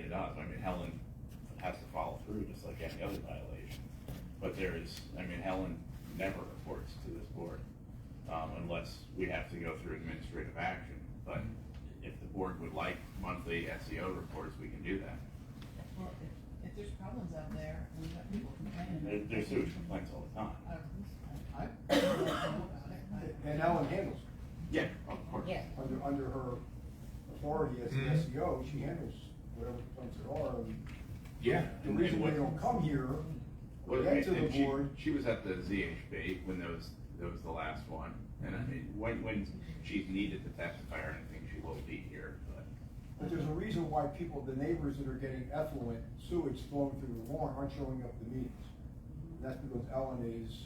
complicated to us. I mean, Helen has to follow through just like any other violation. But there is, I mean, Helen never reports to this board, unless we have to go through administrative action. But if the board would like monthly SEO reports, we can do that. Well, if there's problems out there, we have people complaining. There's sewage complaints all the time. I don't know about it. And Ellen handles it. Yeah, of course. Yeah. Under her authority as the SEO, she handles whatever complaints there are. And Yeah. the reason they don't come here, Well, get to the and board. she was at the ZHB when there was the last one, and I mean, when she's needed to testify or anything, she will be here, But there's a reason why people, the neighbors that are getting effluent sewage flowing through the lawn aren't showing up to meetings. And that's because Ellen is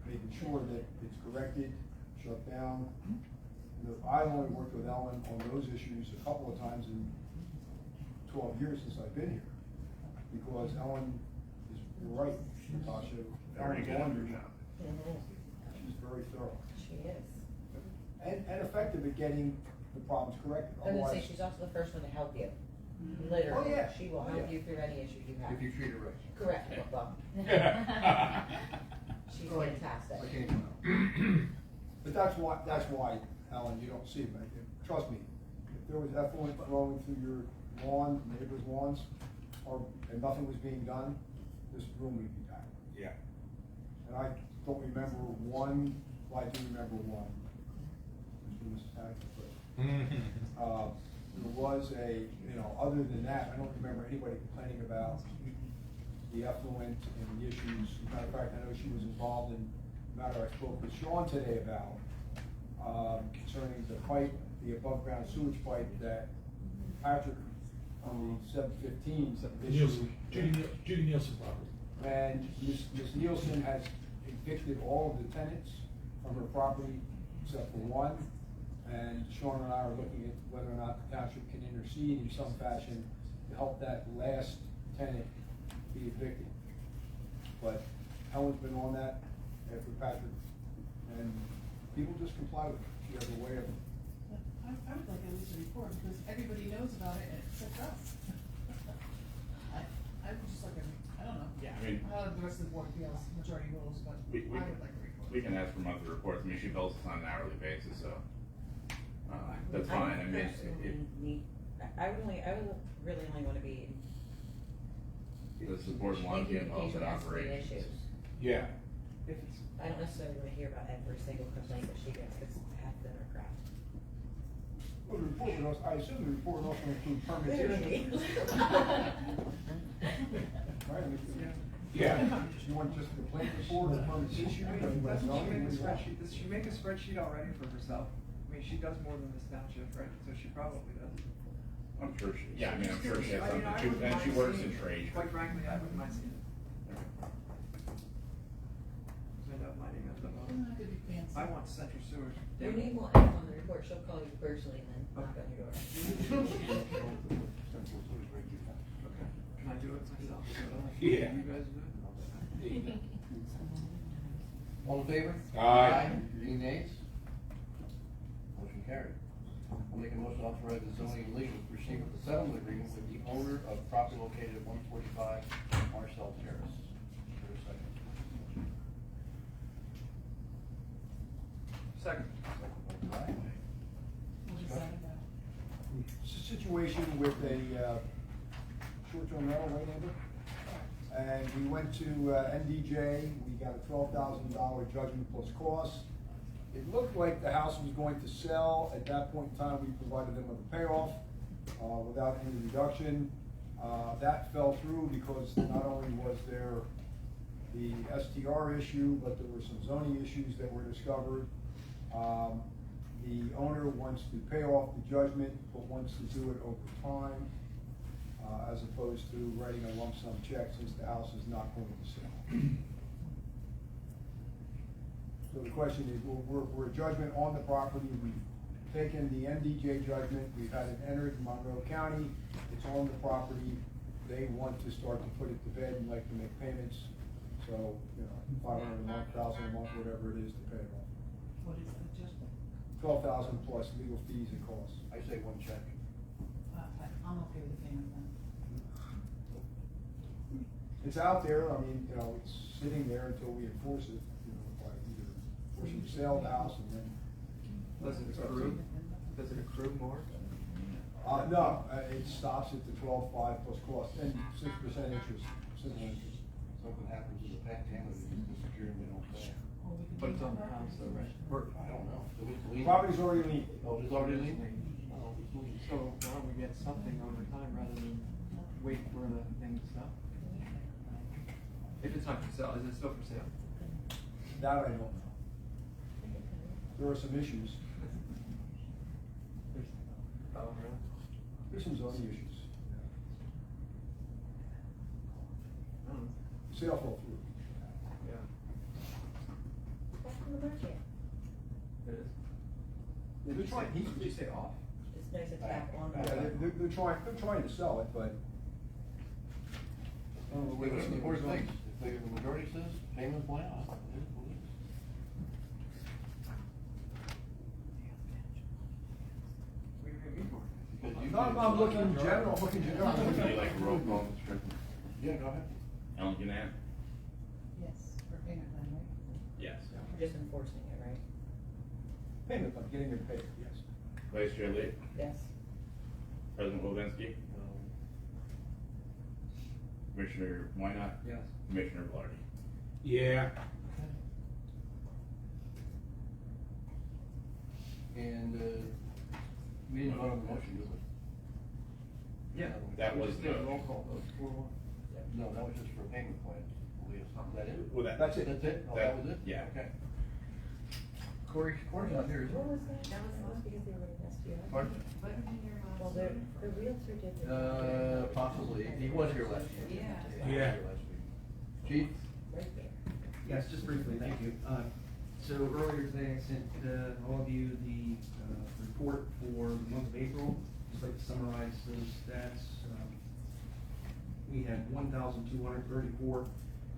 making sure that it's corrected, shut down. I've only worked with Ellen on those issues a couple of times in 12 years since I've been here. Because Ellen is right, Natasha. very Ellen's good at her laundry, job. she's very thorough. She is. And effective at getting the problems corrected. I was gonna say, Otherwise- she's also the first one to help you. Literally. Oh, yeah. She will Oh, help yeah. you through any issue you have. If you treat her right. Correct, Yeah. well, she's Like- fantastic. I can't even know. But that's why, Alan, you don't see it, but trust me, if there was effluent flowing through your lawn, neighbors' lawns, and nothing was being done, this room would be packed. Yeah. And I don't remember one, well, I do remember one, which was packed, but, there was other than that, I don't remember anybody complaining about the effluent and the issues. As a matter of fact, I know she was involved in a matter I spoke with Sean today about, concerning the pipe, the above-ground sewage pipe that Patrick on the 715 Nielsen, Judy Nielsen property. and Ms. Nielsen has evicted all of the tenants from her property except for one. And Sean and I are looking at whether or not the township can intercede in some fashion to help that last tenant be evicted. But Helen's been on that after Patrick, and people just comply with it. She has a way of. I would like at least a report, because everybody knows about it except us. I would just like I don't know. Yeah, I mean, How the rest of the board feels, majority rules, but I we would like a report. we can ask for monthly reports. I mean, she bills us on an hourly basis, so that's fine. I mean, I would really only wanna be does the board in want to be involved communication in with escalated operations? issues. Yeah. I don't necessarily wanna hear about every single complaint that she gets, cause half of them are crap. Well, the report would also, I assume the report would also include permits Literally. issued. Right? Yeah. You want just a complaint report or permits issued? Doesn't she make a spreadsheet, does she make a spreadsheet already for herself? I mean, she does more than this township, right? So she probably does. I'm sure she, yeah, I mean, I'm sure she has I mean, I something wouldn't too, and she mind works seeing in it. trade. Quite frankly, I wouldn't mind seeing it. I end up minding it, Doesn't have to be fancy. I want central sewage. Your name will end on the report, she'll call you personally and then knock on your door. Okay, can I do it myself? Yeah. You guys do it? All in favor? Aye. Any nays? Motion carried. I'll make a motion to authorize the zoning and legal to proceed with the settlement agreement with the owner of property located at 145 Marcel Terrace. Is there a second? Second. Aye. What is that about? It's a situation with a short-term rental, right, Amber? And we went to NDJ, we got a $12,000 judgment plus costs. It looked like the house was going to sell. At that point in time, we provided them with a payoff without any reduction. That fell through because not only was there the STR issue, but there were some zoning issues that were discovered. The owner wants to pay off the judgment, but wants to do it over time, as opposed to writing a lump sum check since the house is not going to sell. So the question is, we're a judgment on the property. We've taken the MDJ judgment, we've had it entered in Monroe County, it's on the property. They want to start to put it to bed and like to make payments. So, $500 a month, $1,000 a month, whatever it is to pay it off. What is the adjustment? 12,000 plus legal fees and costs. I say one check. I'm okay with the payment then. It's out there, I mean, it's sitting there until we enforce it, by either forcing the sale of the house and then. Does it accrue? Does it accrue more? No, it stops at the 12.5 plus cost and 6% interest, simple interest. Something happens in the family, we disappear and we don't pay. But it's on the house though, right? I don't know. Do we lien? Property's already leaned. Oh, it's already lien? Oh, so why don't we get something over time rather than wait for the thing to stop? If it's not for sale, is it still for sale? That I don't know. There are some issues. Oh, really? There's some zoning issues. Oh, Sale fell through. yeah, Back on the market. it is. They're trying, Did you say off? It's nice it's back on. yeah, they're trying to sell it, but. I don't know Wait, where what's the it's board going. thinks? If the majority says payment plan, it is what it is. What do you mean more? Because you- No, I'm looking in general, I'm looking in general. Would you like a roll call, Mr. Strickland? Yeah, go ahead. Ellen Gann? Yes, for payment plan, right? Yes. We're just enforcing it, right? Payment, I'm getting it paid, yes. Vice Chair Lee? Yes. President Wozinski? Commissioner Wynot? Yes. Commissioner Velarde? Yeah. And, we didn't vote on the motion, did we? Yeah. That We was just did a the- roll call vote, 4-1. No, that was just for a payment plan. Leah. Is that it? Well, that- That's it. That's it? Oh, that was it? Yeah. Okay. Corey's not here, is he? What was that? That was because they were in SPR. Pardon? Well, the realtor did. Possibly. He was here last week. Yeah. He was Yeah. here last week. Chief? Right there. Yes, just briefly, thank you. So earlier today, I sent all of you the report for the month of April. Just like to summarize those stats. We had 1,234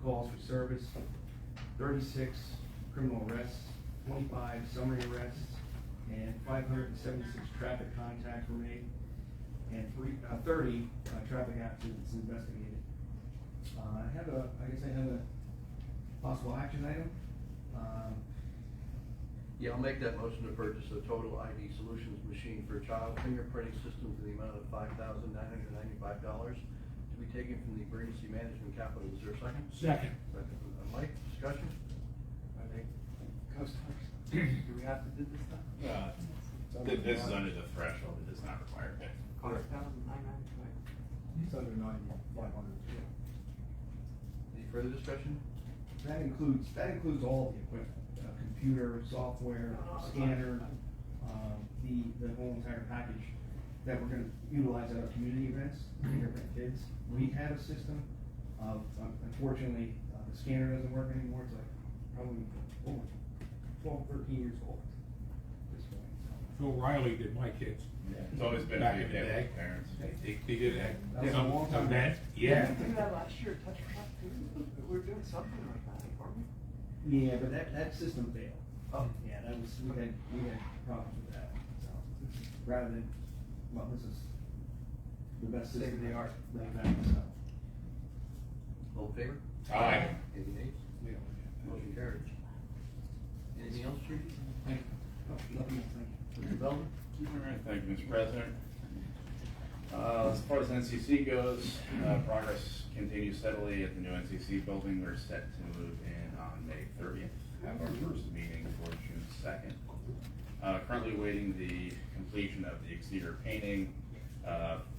calls for service, 36 criminal arrests, 25 summary arrests, and 576 traffic contacts were made, and 30 traffic accidents investigated. I guess I have a possible action item. Yeah, I'll make that motion to purchase a Total ID Solutions machine for child fingerprinting systems in the amount of $5,995 to be taken from the emergency management capital. Is there a second? Second. Second from Mike, discussion? Are they customers? Do we have to do this stuff? This is under the threshold, it does not require pay. $5,995. It's under 9,500. Any further discussion? That includes all of the equipment, computer, software, scanner, the whole entire package that we're gonna utilize at our community events, fingerprint kids. We have a system of, unfortunately, the scanner doesn't work anymore, it's like probably over 12, 13 years old at this point, so. Phil Riley did my kids. It's always been a Back big in the deal day. with parents. They did That was a long time ago. event, yeah. We did that last year, touch truck too. We were doing something like that, weren't we? Yeah, but that system failed. Oh. Yeah, we had problems with that, so, rather than, well, this is the best system. State of the art. That I've had, so. All in favor? Aye. Any nays? We don't have. Motion carried. Anything else, Chief? Thank you. Oh, nothing else, thank you. Mr. Belvin? All right, thank you, Mr. President. As far as NCC goes, progress continues steadily at the new NCC building. We're set to move in on May 30th, have our first meeting for June 2nd. Currently waiting the completion of the exterior painting,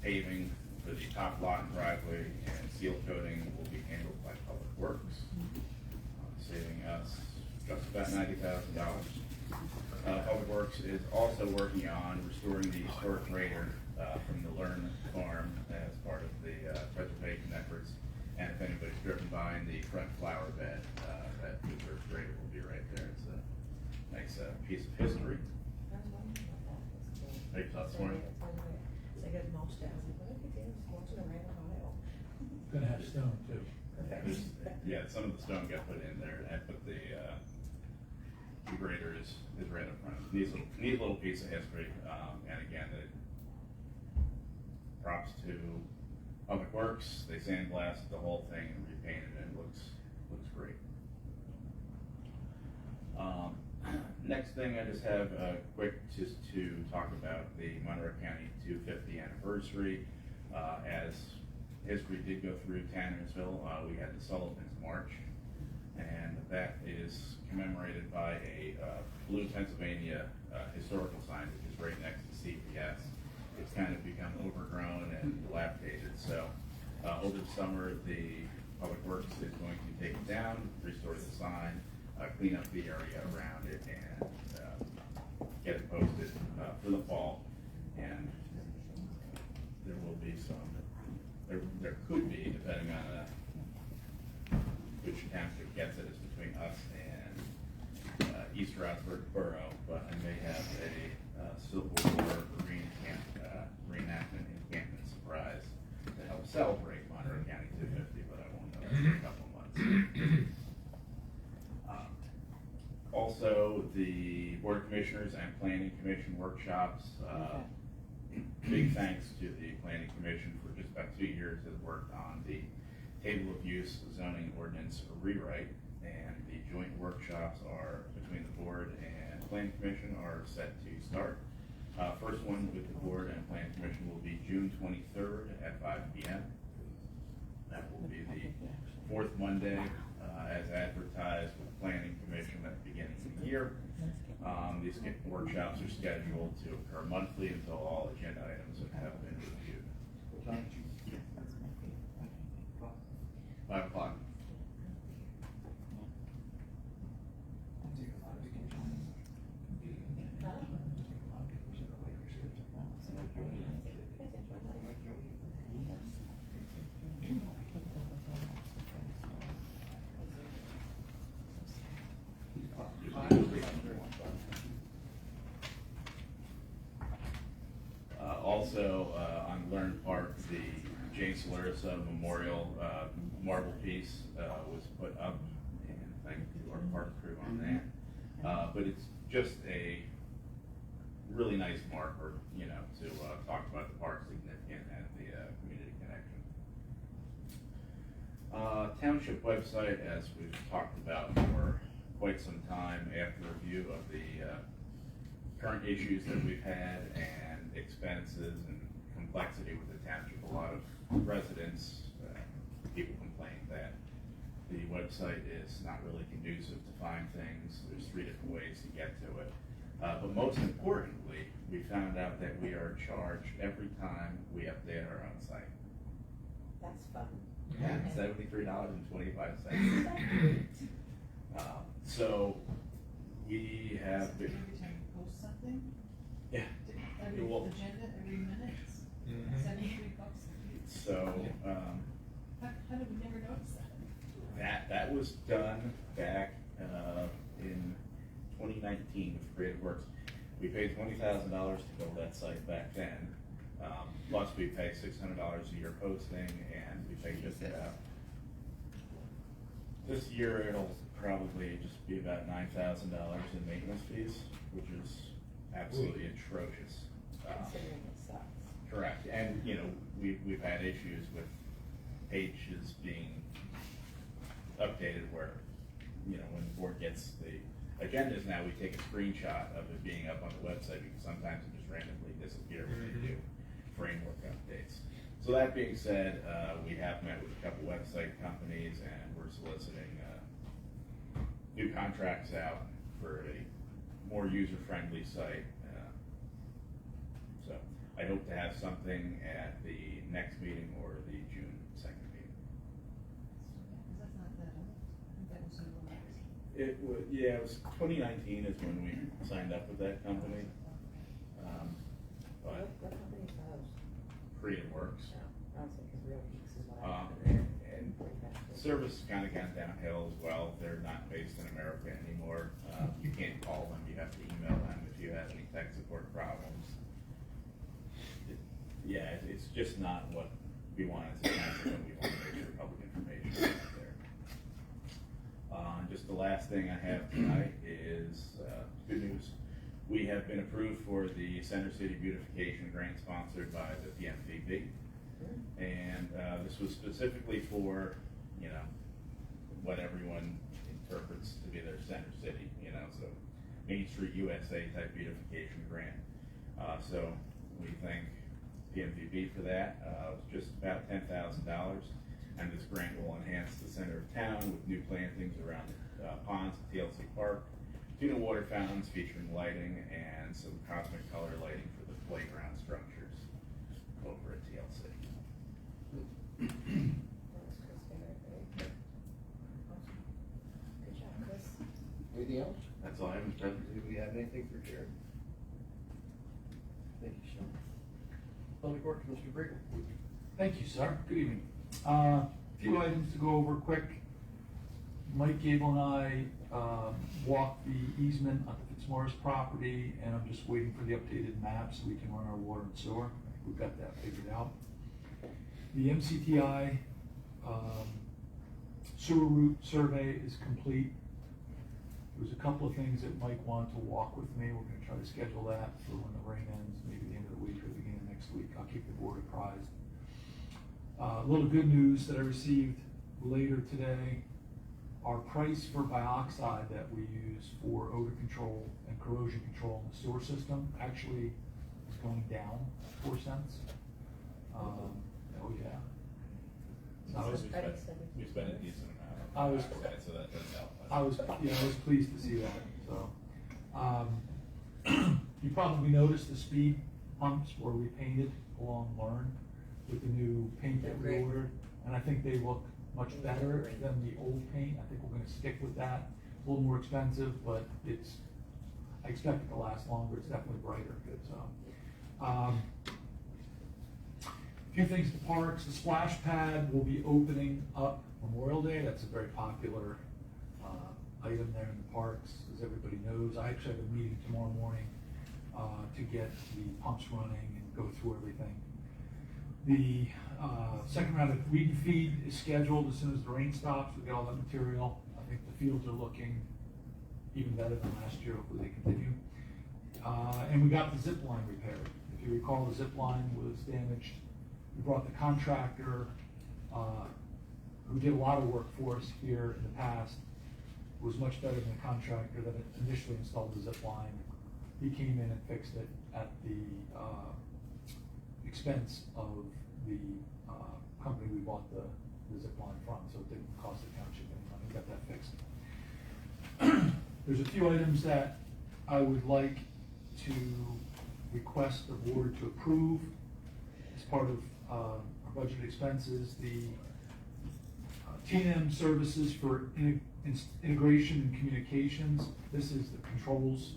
paving for the top lot and driveway, and seal coating will be handled by Public Works, saving us just about $90,000. Public Works is also working on restoring the historic grader from the Learn Farm as part of the preservation efforts. And if anybody's driven by in the front flower bed, that preserved grader will be right there. It's a nice piece of history. I was wondering about that. Hey, that's smart. So I got mulched out. I was like, what if they just mulching a random pile? Gonna have stone too. Yeah, some of the stone got put in there, but the grader is right up front. Neat little piece of history, and again, the props to Public Works, they sandblasted the whole thing and repainted it, and it looks great. Next thing, I just have quick just to talk about the Monroe County 250 anniversary. As history did go through Tannersville, we had the Sullivan's March, and that is commemorated by a blue Pennsylvania historical sign, which is right next to CPS. It's kind of become overgrown and dilapidated, so over the summer, the Public Works is going to take it down, restore the sign, clean up the area around it, and get it posted for the fall. And there will be there could be, depending on which township gets it, is between us and East Stroudsburg Borough, but I may have a Civil War reenactment encampment surprise to help celebrate Monroe County 250, but I won't know for a couple months. Also, the Board of Commissioners and Planning Commission workshops. Big thanks to the Planning Commission for just about 2 years has worked on the table of use zoning ordinance rewrite, and the joint workshops are between the Board and Planning Commission are set to start. First one with the Board and Planning Commission will be June 23rd at 5 p.m. That will be the fourth Monday as advertised with the Planning Commission at the beginning of the year. These workshops are scheduled to occur monthly until all agenda items have been reviewed. What time? 5 o'clock. Also, on Learn Park, the Jane Solersa Memorial marble piece was put up, and thank you to our park crew on that. But it's just a really nice marker, you know, to talk about the park's significance and the community connection. Township website, as we've talked about for quite some time, after review of the current issues that we've had and expenses and complexity with the township, a lot of residents, people complain that the website is not really conducive to find things. There's 3 different ways to get to it. But most importantly, we found out that we are charged every time we update our own site. That's fun. Yeah, $73.25. So we have been, Every time you post something, yeah. every Well, agenda, every minute, Mhm. $73. So How did we never notice that? that was done back in 2019 with Creative Works. We paid $20,000 to build that site back then. Plus we pay $600 a year posting, and we pay just about, this year it'll probably just be about $9,000 in maintenance fees, which is absolutely atrocious. Considering it sucks. Correct, and you know, we've had issues with pages being updated where, you know, when the board gets the agendas now, we take a screenshot of it being up on the website, because sometimes it just randomly disappears when they do framework updates. So that being said, we have met with a couple website companies, and we're soliciting new contracts out for a more user-friendly site. So I hope to have something at the next meeting or the June 2nd meeting. Because that's not that old. I think that was in the last. It was, yeah, it was 2019 is when we signed up with that company. But What company is those? Creative Works. No, I was thinking Real Geeks is what I Um, have there. and service has kind of gone downhill as well. They're not based in America anymore. You can't call them, you have to email them if you have any tech support problems. Yeah, it's just not what we want as a council, and we want to make sure public information is out there. Just the last thing I have tonight is good news. We have been approved for the Center City Beautification Grant sponsored by the PMPB. And This was specifically for, you know, what everyone interprets to be their center city, you know, so Main Street USA type beautification grant. So we thank PMVB for that. It's just about $10,000, and this grant will enhance the center of town with new plantings around the ponds at TLC Park, 2 new water fountains featuring lighting, and some cosmic color lighting for the playground structures over at TLC. That was Chris Garrett, right? Awesome. Good job, Chris. Anything else? That's all I have, Mr. President. Do we have anything for Jared? Thank you, Sean. Public Works, Mr. Briggle. Thank you, sir. Good evening. Few items to go over quick. Mike Gable and I walked the easement on the Fitzmaurice property, and I'm just waiting for the updated map so we can run our water and sewer. We've got that figured out. The MCTI sewer route survey is complete. There was a couple of things that Mike wanted to walk with me. We're gonna try to schedule that for when the rain ends, maybe the end of the week or the beginning of next week. I'll keep the board apprised. A little good news that I received later today. Our price for bioxide that we use for odor control and corrosion control in the sewer system actually is going down 4 cents. Oh yeah. We spent a decent amount I on was- that, so that does help. I was pleased to see that, so. You probably noticed the speed humps were repainted along Learn with the new paint that we Great. ordered. And I think they look much better than the old paint. I think we're gonna stick with that. A little more expensive, but I expect it to last longer. It's definitely brighter, so. A few things to parks. The splash pad will be opening up Memorial Day. That's a very popular item there in the parks, as everybody knows. I actually have a meeting tomorrow morning to get the pumps running and go through everything. The second round of weed and feed is scheduled as soon as the rain stops. We get all that material. I think the fields are looking even better than last year. Hopefully they continue. And we got the zip line repaired. If you recall, the zip line was damaged. We brought the contractor who did a lot of work for us here in the past. Was much better than the contractor that initially installed the zip line. He came in and fixed it at the expense of the company we bought the zip line from, so it didn't cost the township any money. We got that fixed. There's a few items that I would like to request the board to approve as part of our budget expenses. The T&M services for integration and communications. This is the controls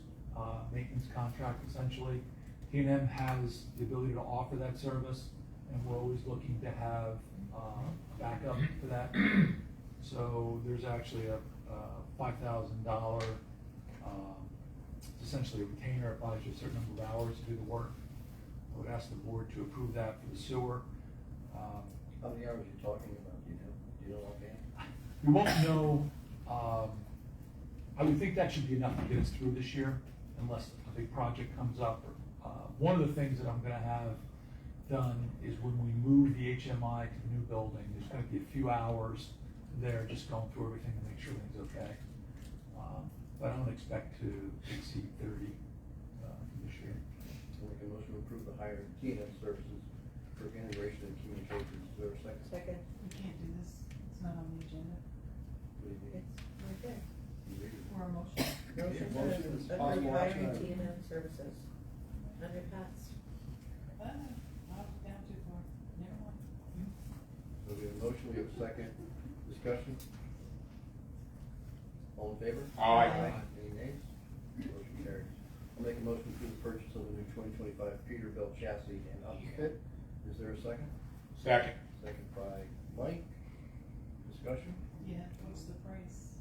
maintenance contract essentially. T&M has the ability to offer that service, and we're always looking to have backup for that. So there's actually a $5,000, essentially a retainer. It buys you a certain number of hours to do the work. I would ask the board to approve that for the sewer. How many hours are you talking about, do you know offhand? We won't know, I would think that should be enough to get us through this year, unless a big project comes up. One of the things that I'm gonna have done is when we move the HMI to the new building, there's gonna be a few hours there just going through everything to make sure everything's okay. But I don't expect to exceed 30 this year. I'll make a motion to approve the hire of T&M services for integration and communications. Is there a second? Second. We can't do this, it's not on the agenda, What do you It's think? right there. You read it? or a motion. Motion motion is to approve possible hiring action item. T&M services. Under Pat's. I was down too far, never mind. So we have a motion, we have a second. Discussion? All in favor? Aye. Any nays? Motion carries. I'll make a motion to the purchase of the new 2025 Peterbilt chassis and outfit. Is there a second? Second. Second by Mike. Discussion? Yeah, what's the price?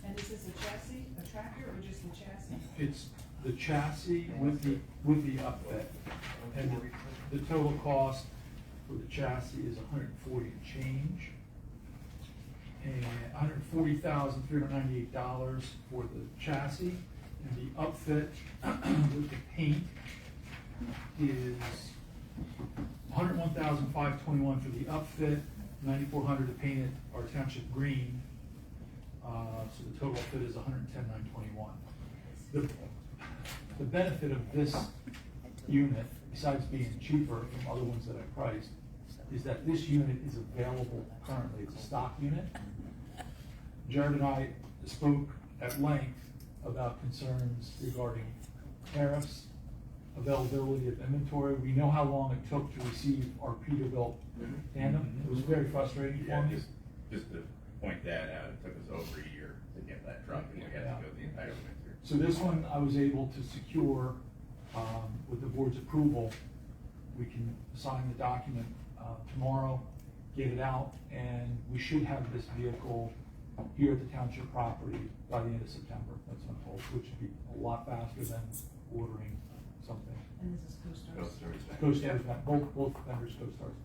And is this a chassis, a tractor, or just the chassis? It's the chassis with the upfit. And the total cost for the chassis is $140 and change. And $140,398 for the chassis. And the upfit with the paint is $101,521 for the upfit, $9,400 to paint it our township green. So the total fit is $110,921. The benefit of this unit, besides being cheaper from other ones that I priced, is that this unit is available currently. It's a stock unit. Jared and I spoke at length about concerns regarding tariffs, availability of inventory. We know how long it took to receive our Peterbilt tandem. It was very frustrating for Yeah, me. just to point that out, it took us over a year to get that truck, and we had to go the entire winter. So this one I was able to secure with the board's approval. We can sign the document tomorrow, get it out, and we should have this vehicle here at the township property by the end of September. That's my hope, which would be a lot faster than ordering something. And this is CoStarz? CoStarz back. CoStarz, both vendors, CoStarz,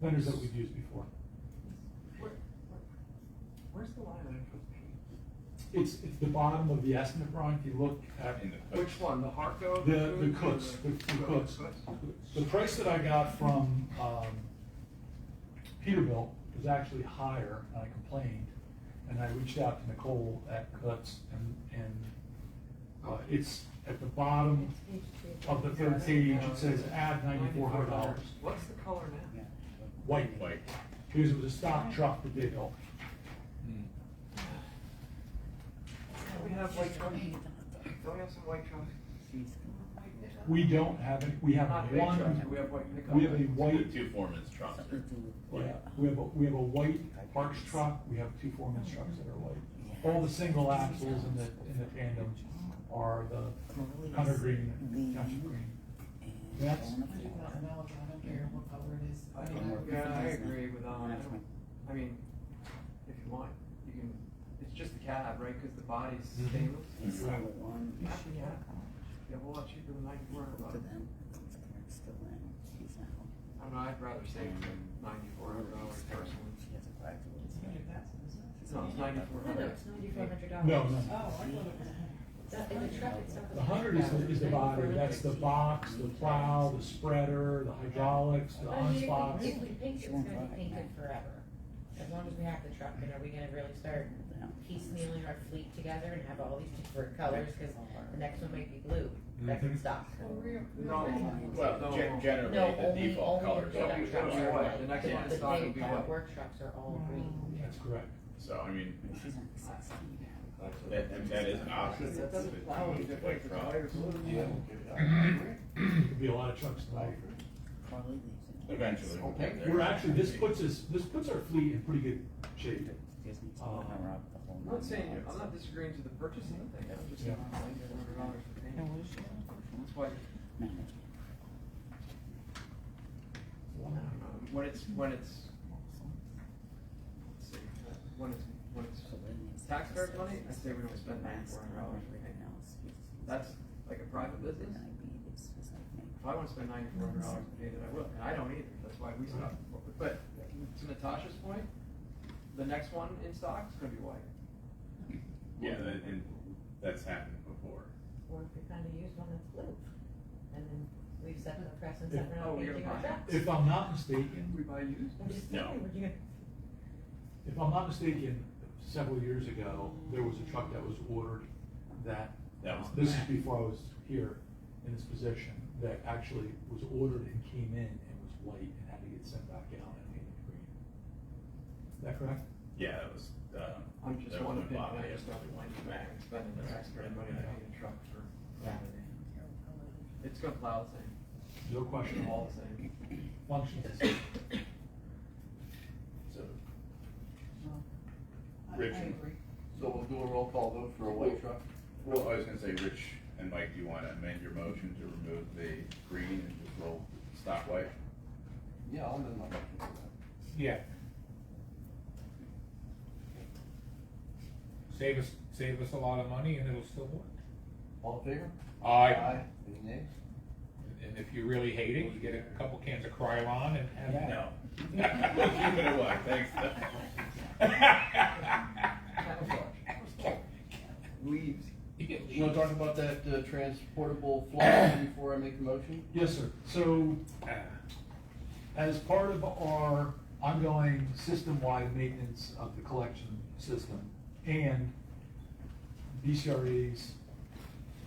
vendors that we've used before. Where's the line item for the paint? It's the bottom of the estimate, Brian, if you look at In the Which one, the Harco? the Cooks, the Cooks. The price that I got from Peterbilt was actually higher, and I complained, and I reached out to Nicole at Cooks, and it's at the bottom of the third page, it says add $9,400. What's the color now? White, because it was a stock truck that they built. We have white trucks. Don't we have some white trucks? We don't have it, we have Not big trucks, one, we have white pickup. we have a The white, two foreman's trucks are, yeah, we have a white Parks truck, we have two foreman's trucks that are white. All the single axles in the tandem are the Hunter Green, Township Green. That's, I don't care what color it is. I mean, Yeah, I agree with, I mean, if you want, you can, it's just the cab, right, cause the body's stainless. Right. Yeah, a whole lot cheaper than $9,400. I don't know, I'd rather save the $9,400 personally. It's $100,000, isn't it? No, it's $9,400. No, it's $9,400. no, Oh, no. I thought it was. In the truck itself. The 100 is the body, that's the box, the plow, the spreader, the hydraulics, the unspots. If we paint it, it's gonna be painted forever. As long as we have the truck, and are we gonna really start piecemealing our fleet together and have all these different colors, cause the next one might be blue, that's in stock. No, well, no. generally, No, the default colors It'll are be trucks white. white. The next one in stock will be The white. work trucks are all green. That's correct. So, I mean, that is an option. That doesn't plow any different White for truck. tires. Could be a lot of trucks tonight. Eventually, we'll get there. We're actually, this puts our fleet in pretty good shape. I'm not saying, I'm not disagreeing to the purchasing thing, I'm just saying $9,400 for paint. That's why. When it's, let's see, when it's taxpayers' money, I say we don't spend $9,400 for paint. That's like a private business. If I wanna spend $9,400 to paint it, I will, and I don't either, that's why we stop. But to Natasha's point, the next one in stock is gonna be white. Yeah, and that's happened before. Or if we kinda use one that's blue, and then we've set the precedent that we're Oh, not you're painting our gonna buy it. trucks. If I'm not mistaken, We buy used. I'm just No. saying, we're gonna. if I'm not mistaken, several years ago, there was a truck that was ordered that, That was this is before I was here in this position, that actually was ordered and came in and was white and had to get sent back out and painted green. Is that correct? Yeah, that was, I'm just that was one when opinion, Bob I had just don't to like do back. spending the taxpayer money to paint a truck for. Yeah. It's gonna plow the same, No question. all the same. Functions. So, I Rich. agree. So we'll do a roll call vote for a white truck. well, I was gonna say, Rich and Mike, do you wanna amend your motion to remove the green and just roll stock white? Yeah, I'll amend my motion for that. Yeah. Save us a lot of money and it'll still work. All in favor? Aye. Any nays? And if you really hate it, you get a couple cans of Krylon and have that. No. We'll keep it at white, thanks. Leaves. You wanna talk about that transportable flush before I make the motion? Yes, sir. So, as part of our ongoing system-wide maintenance of the collection system and BCRA's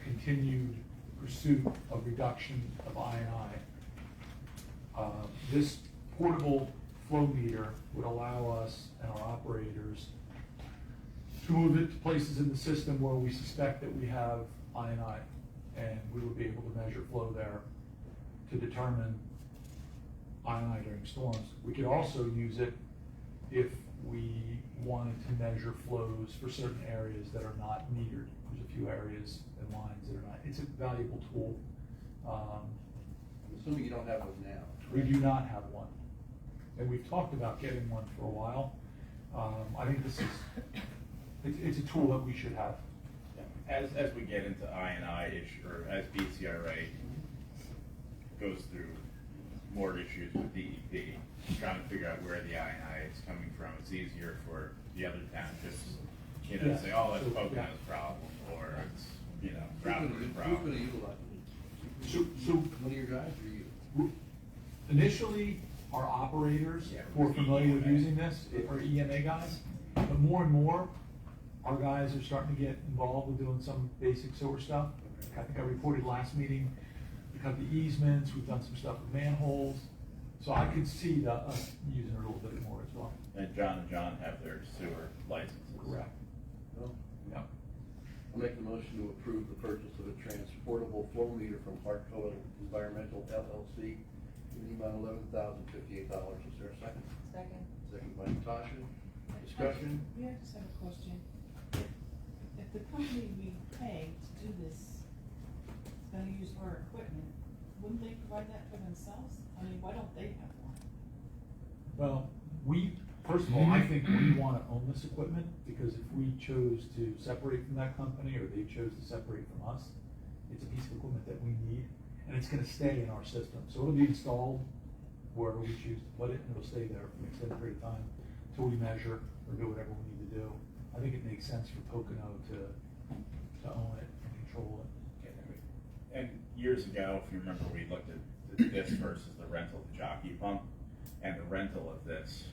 continued pursuit of reduction of I&I, this portable flow meter would allow us and our operators to move it to places in the system where we suspect that we have I&I, and we would be able to measure flow there to determine I&I during storms. We could also use it if we wanted to measure flows for certain areas that are not metered. There's a few areas and lines that are not. It's a valuable tool. I'm assuming you don't have one now. We do not have one, and we've talked about getting one for a while. I think this is, it's a tool that we should have. As we get into I&I issue, or as BCRA goes through more issues with DEP, trying to figure out where the I&I is coming from, it's easier for the other townships, you know, to say, oh, that's Pocono's problem, or it's, you know, Bradford's Who's problem. gonna utilize it? So One of your guys or you? initially, our operators Yeah, who are familiar with EMA. using this are EMA guys, but more and more, our guys are starting to get involved with doing some basic sewer stuff. I think I reported last meeting, we cut the easements, we've done some stuff with manholes, so I could see us using it a little bit more as well. And John have their sewer licenses. Correct. No? Yep. I'll make the motion to approve the purchase of a transportable flow meter from Hartco Environmental LLC in the amount of $11,058. Is there a second? Second. Second by Natasha. Discussion? Yeah, I just have a question. If the company we pay to do this is gonna use our equipment, wouldn't they provide that for themselves? I mean, why don't they have one? Well, first of all, I think we want to own this equipment, because if we chose to separate from that company, or they chose to separate from us, it's a piece of equipment that we need, and it's gonna stay in our system. So it'll be installed wherever we choose to put it, and it'll stay there for an extended period of time till we measure or do whatever we need to do. I think it makes sense for Pocono to own it and control it. And years ago, if you remember, we looked at this versus the rental of the jockey pump, and the rental of this,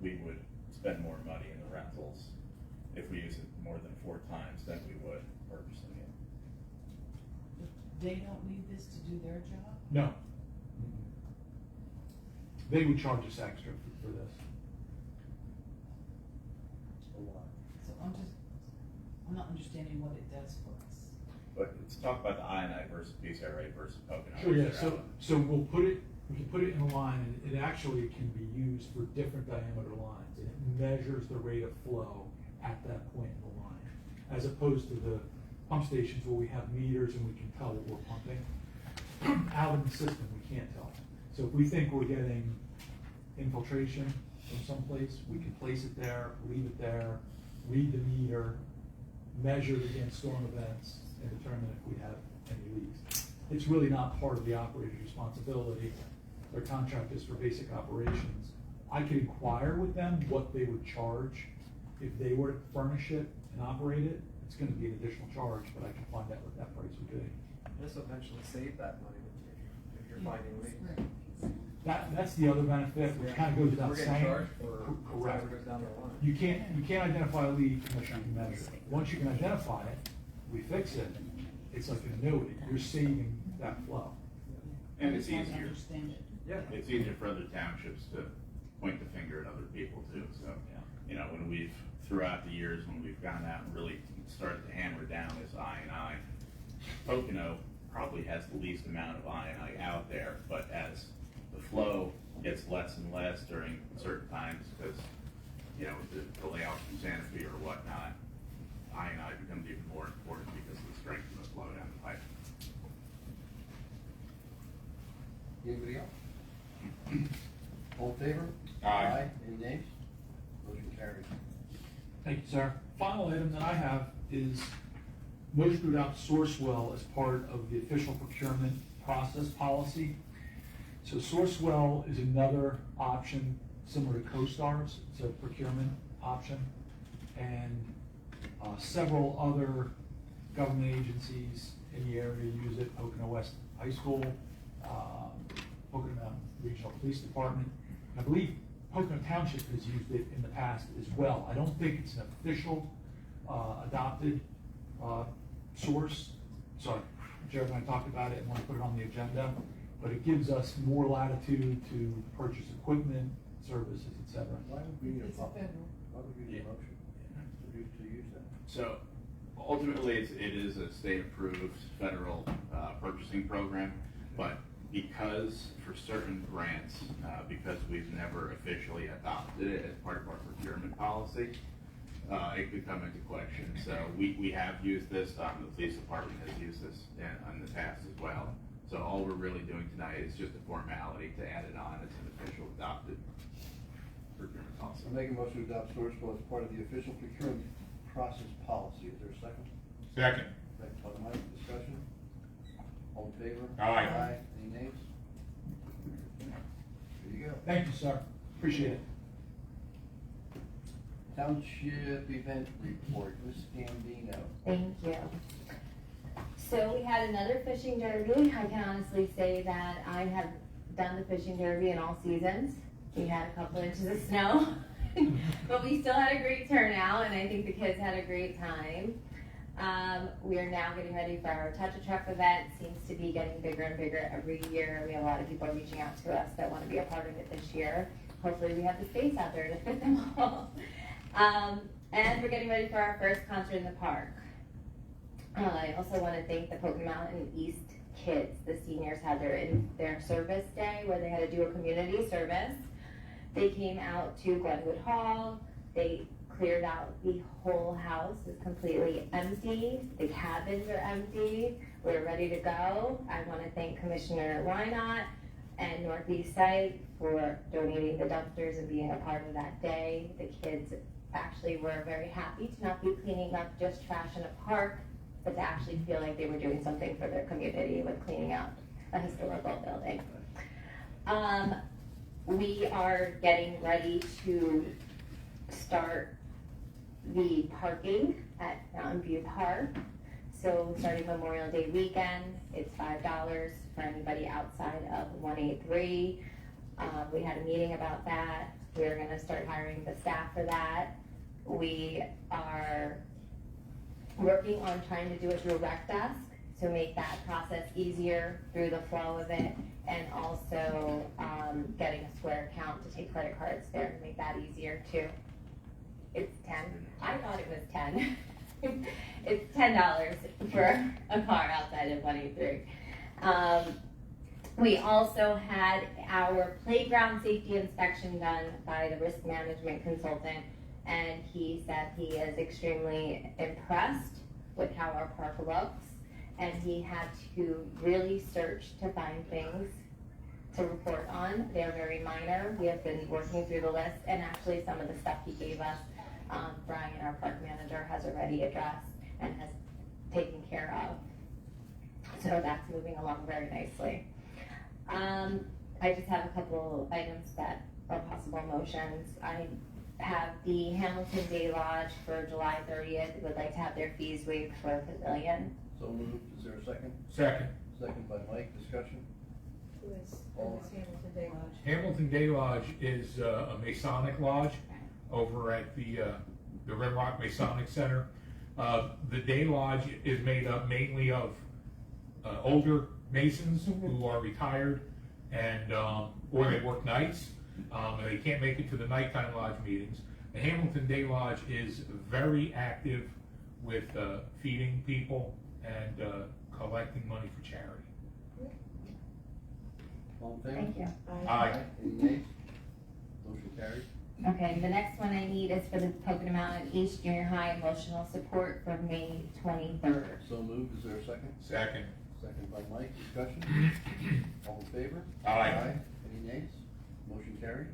we would spend more money in the rentals if we use it more than 4 times than we would purchasing it. They don't need this to do their job? No. They would charge us extra for this. So I'm not understanding what it does for us. But let's talk about the I&I versus BCRA versus Pocono. Sure, yeah, so we can put it in a line, and it actually can be used for different diameter lines, and it measures the rate of flow at that point in the line, as opposed to the pump stations where we have meters and we can tell what we're pumping. Out in the system, we can't tell. So if we think we're getting infiltration from someplace, we can place it there, leave it there, read the meter, measure it against storm events, and determine if we have any leaks. It's really not part of the operator's responsibility. Their contract is for basic operations. I could inquire with them what they would charge if they were to furnish it and operate it. It's gonna be an additional charge, but I can find out what that price would be. This will eventually save that money if you're finding leaks. That's the other benefit, which kind of goes without We're getting saying. charged for Correct. whatever goes down the line. You can't identify a leak unless you can measure it. Once you can identify it, we fix it, it's like an annuity, you're saving that flow. And I it's just want to easier. understand it. Yeah. It's easier for other townships to point the finger at other people too, so, you know, when we've, throughout the years, when we've gone out and really started to hammer down this I&I, Pocono probably has the least amount of I&I out there, but as the flow gets less and less during certain times, because, you know, the layout from Santa Fe or whatnot, I&I becomes even more important because of the strength of the flow down the pipe. Anybody else? All in favor? Aye. Any nays? Motion carries. Thank you, sir. Final item that I have is motion to adopt Sourcewell as part of the official procurement process policy. So Sourcewell is another option similar to CoStar's, it's a procurement option. And several other government agencies in the area use it. Pocono West High School, Pocono Mountain Regional Police Department. I believe Pocono Township has used it in the past as well. I don't think it's an official adopted source. Sorry, Jared and I talked about it and want to put it on the agenda, but it gives us more latitude to purchase equipment, services, etc. Why would we need a It's a federal. why would we need a motion to use that? So ultimately, it is a state-approved federal purchasing program, but because for certain grants, because we've never officially adopted it as part of our procurement policy, it could come into question. So we have used this, the police department has used this in the past as well. So all we're really doing tonight is just a formality to add it on as an official adopted procurement policy. I'll make a motion to adopt Source Bill as part of the official procurement process policy. Is there a second? Second. Second by Mike, discussion? All in favor? Aye. Any nays? There you go. Thank you, sir. Appreciate it. Township event report, Ms. Gambino. Thank you. So we had another fishing derby. I can honestly say that I have done the fishing derby in all seasons. We had a couple inches of snow, but we still had a great turnout, and I think the kids had a great time. We are now getting ready for our Touch a Truck event. Seems to be getting bigger and bigger every year. We have a lot of people reaching out to us that want to be a part of it this year. Hopefully we have the space out there to fit them all. And we're getting ready for our first concert in the park. I also want to thank the Pocono Mountain East kids. The seniors had their service day where they had to do a community service. They came out to Glenwood Hall. They cleared out the whole house. It's completely empty. The cabins are empty. We're ready to go. I want to thank Commissioner Wynot and Northeast Site for donating the dumpsters and being a part of that day. The kids actually were very happy to not be cleaning up just trash in a park, but to actually feel like they were doing something for their community with cleaning out a historical building. We are getting ready to start the parking at Mountain View Park. So starting Memorial Day weekend, it's $5 for anybody outside of 183. We had a meeting about that. We're gonna start hiring the staff for that. We are working on trying to do a direct desk to make that process easier through the flow of it, and also getting a Square account to take credit cards there to make that easier too. It's 10. I thought it was 10. It's $10 for a car outside of 183. We also had our playground safety inspection done by the risk management consultant, and he said he is extremely impressed with how our park looks, and he had to really search to find things to report on. They're very minor. We have been working through the list, and actually some of the stuff he gave us, Brian, our park manager, has already addressed and has taken care of. So that's moving along very nicely. I just have a couple items that are possible motions. I have the Hamilton Day Lodge for July 30th. Would like to have their fees waived for a pavilion. So moved. Is there a second? Second. Second by Mike, discussion? Who is Hamilton Day Lodge? Hamilton Day Lodge is a Masonic lodge over at the Red Rock Masonic Center. The Day Lodge is made up mainly of older Masons who are retired and or they work nights and they can't make it to the nighttime lodge meetings. The Hamilton Day Lodge is very active with feeding people and collecting money for charity. All in favor? Thank you. Aye. Any nays? Motion carried. Okay, the next one I need is for the Pocono Mountain East Junior High emotional support for May 23rd. So moved. Is there a second? Second. Second by Mike, discussion? All in favor? Aye. Any nays? Motion carried.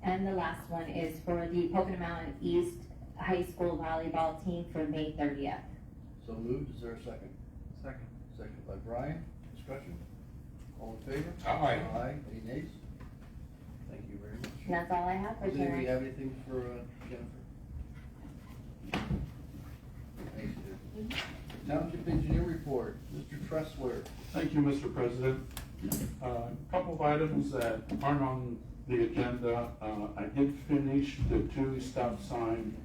And the last one is for the Pocono Mountain East High School volleyball team for May 30th. So moved. Is there a second? Second. Second by Brian, discussion? All in favor? Aye. Aye. Any nays? Thank you very much. And that's all I have for Does anybody tonight. have anything for Jennifer? Thanks, Jennifer. Township engineer report, Mr. Tressler. Thank you, Mr. President. Couple of items that aren't on the agenda. I did finish the 2 stop sign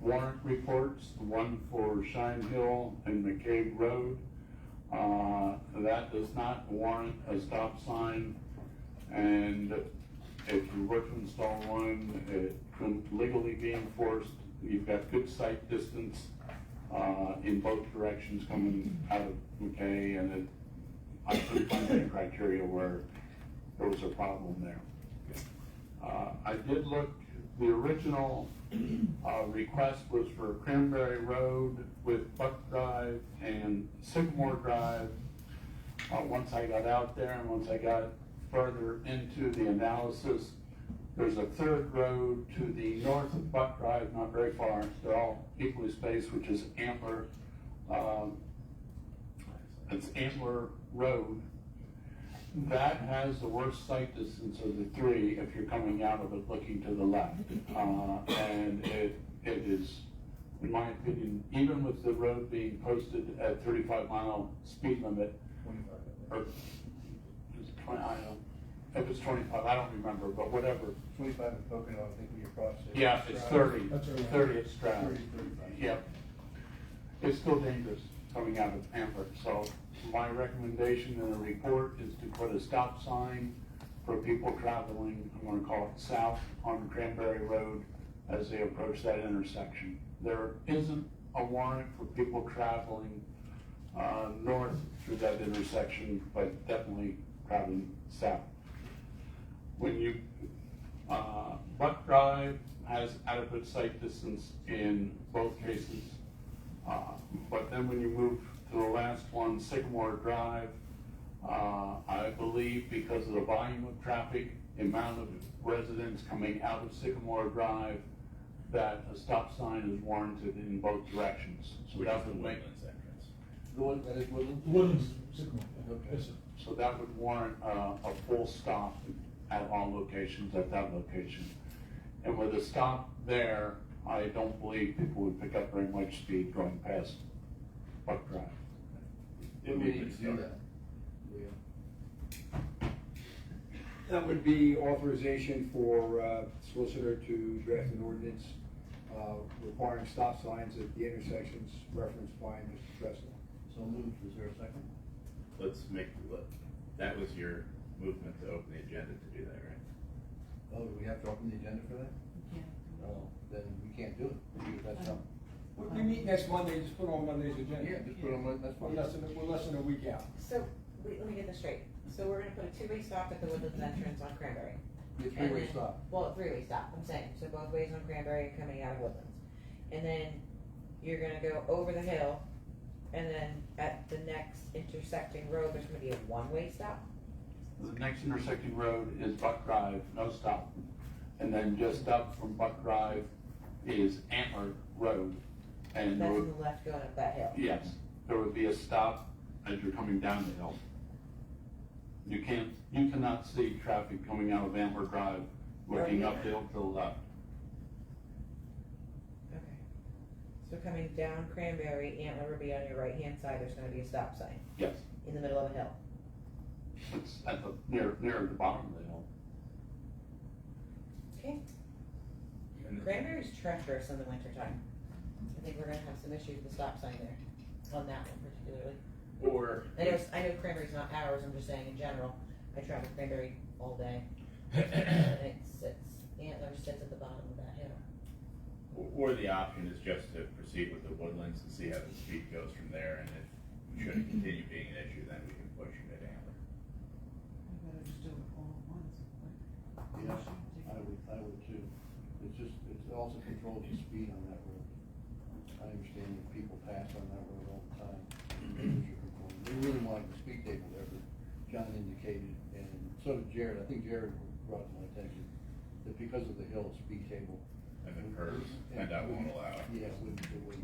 warrant reports, the one for Shine Hill and McCabe Road. That does not warrant a stop sign, and if you were to install one, it couldn't legally be enforced. You've got good sight distance in both directions coming out of McKay, and I couldn't find any criteria where there was a problem there. I did look, the original request was for Cranberry Road with Buck Drive and Sycamore Drive. Once I got out there and once I got further into the analysis, there's a third road to the north of Buck Drive, not very far. They're all equally spaced, which is Antler. It's Antler Road. That has the worst sight distance of the 3 if you're coming out of it looking to the left. And it is, in my opinion, even with the road being posted at 35-mile speed limit, or is it 20, I don't know, if it's 25, I don't remember, but whatever. 25 in Pocono, I think we crossed it. Yeah, it's 30, That's all right. 30 at Stroud. 30, 35. Yep. It's still dangerous coming out of Antler, so my recommendation in the report is to put a stop sign for people traveling, I'm gonna call it south on Cranberry Road as they approach that intersection. There isn't a warrant for people traveling north through that intersection, but definitely traveling south. When you, Buck Drive has adequate sight distance in both cases, but then when you move to the last one, Sycamore Drive, I believe because of the volume of traffic, the amount of residents coming out of Sycamore Drive, that a stop sign is warranted in both directions. So Which that is the would make, Waylands entrance. The one that is Woodland? Woodlands, Sycamore. Okay. Yes, sir. so that would warrant a full stop at all locations at that location. And with a stop there, I don't believe people would pick up very much speed going past Buck Drive. When we need to do that? That would be authorization for solicitor to draft an ordinance requiring stop signs at the intersections referenced by Mr. Trestle. So moved, is there a second? Let's make, that was your movement to open the agenda to do that, right? Oh, do we have to open the agenda for that? Yeah. No, then we can't do it, because that's not. We meet next Monday, just put on Monday's agenda. Yeah, just put on, that's We're fine. less than a week out. So, let me get this straight. So we're gonna put a 2-way stop at the Woodlands entrance on Cranberry. The And three-way then- stop. Well, a 3-way stop, I'm saying, so both ways on Cranberry and coming out of Woodlands. And then you're gonna go over the hill, and then at the next intersecting road, there's gonna be a 1-way stop? The next intersecting road is Buck Drive, no stop. And then just up from Buck Drive is Antler Road. And there That's would, on the left going up that hill? yes, there would be a stop as you're coming down the hill. You cannot see traffic coming out of Antler Drive looking uphill to the left. Okay. So coming down Cranberry, Antler would be on your right-hand side, there's gonna be a stop sign Yes, in the middle of a hill. it's at the, near the bottom of the hill. Okay. And Cranberry's treacherous in the wintertime. I think we're gonna have some issues with the stop sign there, on that one particularly. Or, I know Cranberry's not ours, I'm just saying in general, I travel Cranberry all day. And Antler sits at the bottom of that hill. or the option is just to proceed with the Woodlands and see how the speed goes from there, and if it should continue being an issue, then we can push it at Antler. We better just do it all at once. right? Yeah, I would too. It's just, it also controls the speed on that road. I understand that people pass on that road all the time. They really wanted the speed table there, but John indicated, and so did Jared, I think Jared brought to my attention, that because of the hill, speed table. And the curves, PennDOT won't allow it. Yeah, it wouldn't work.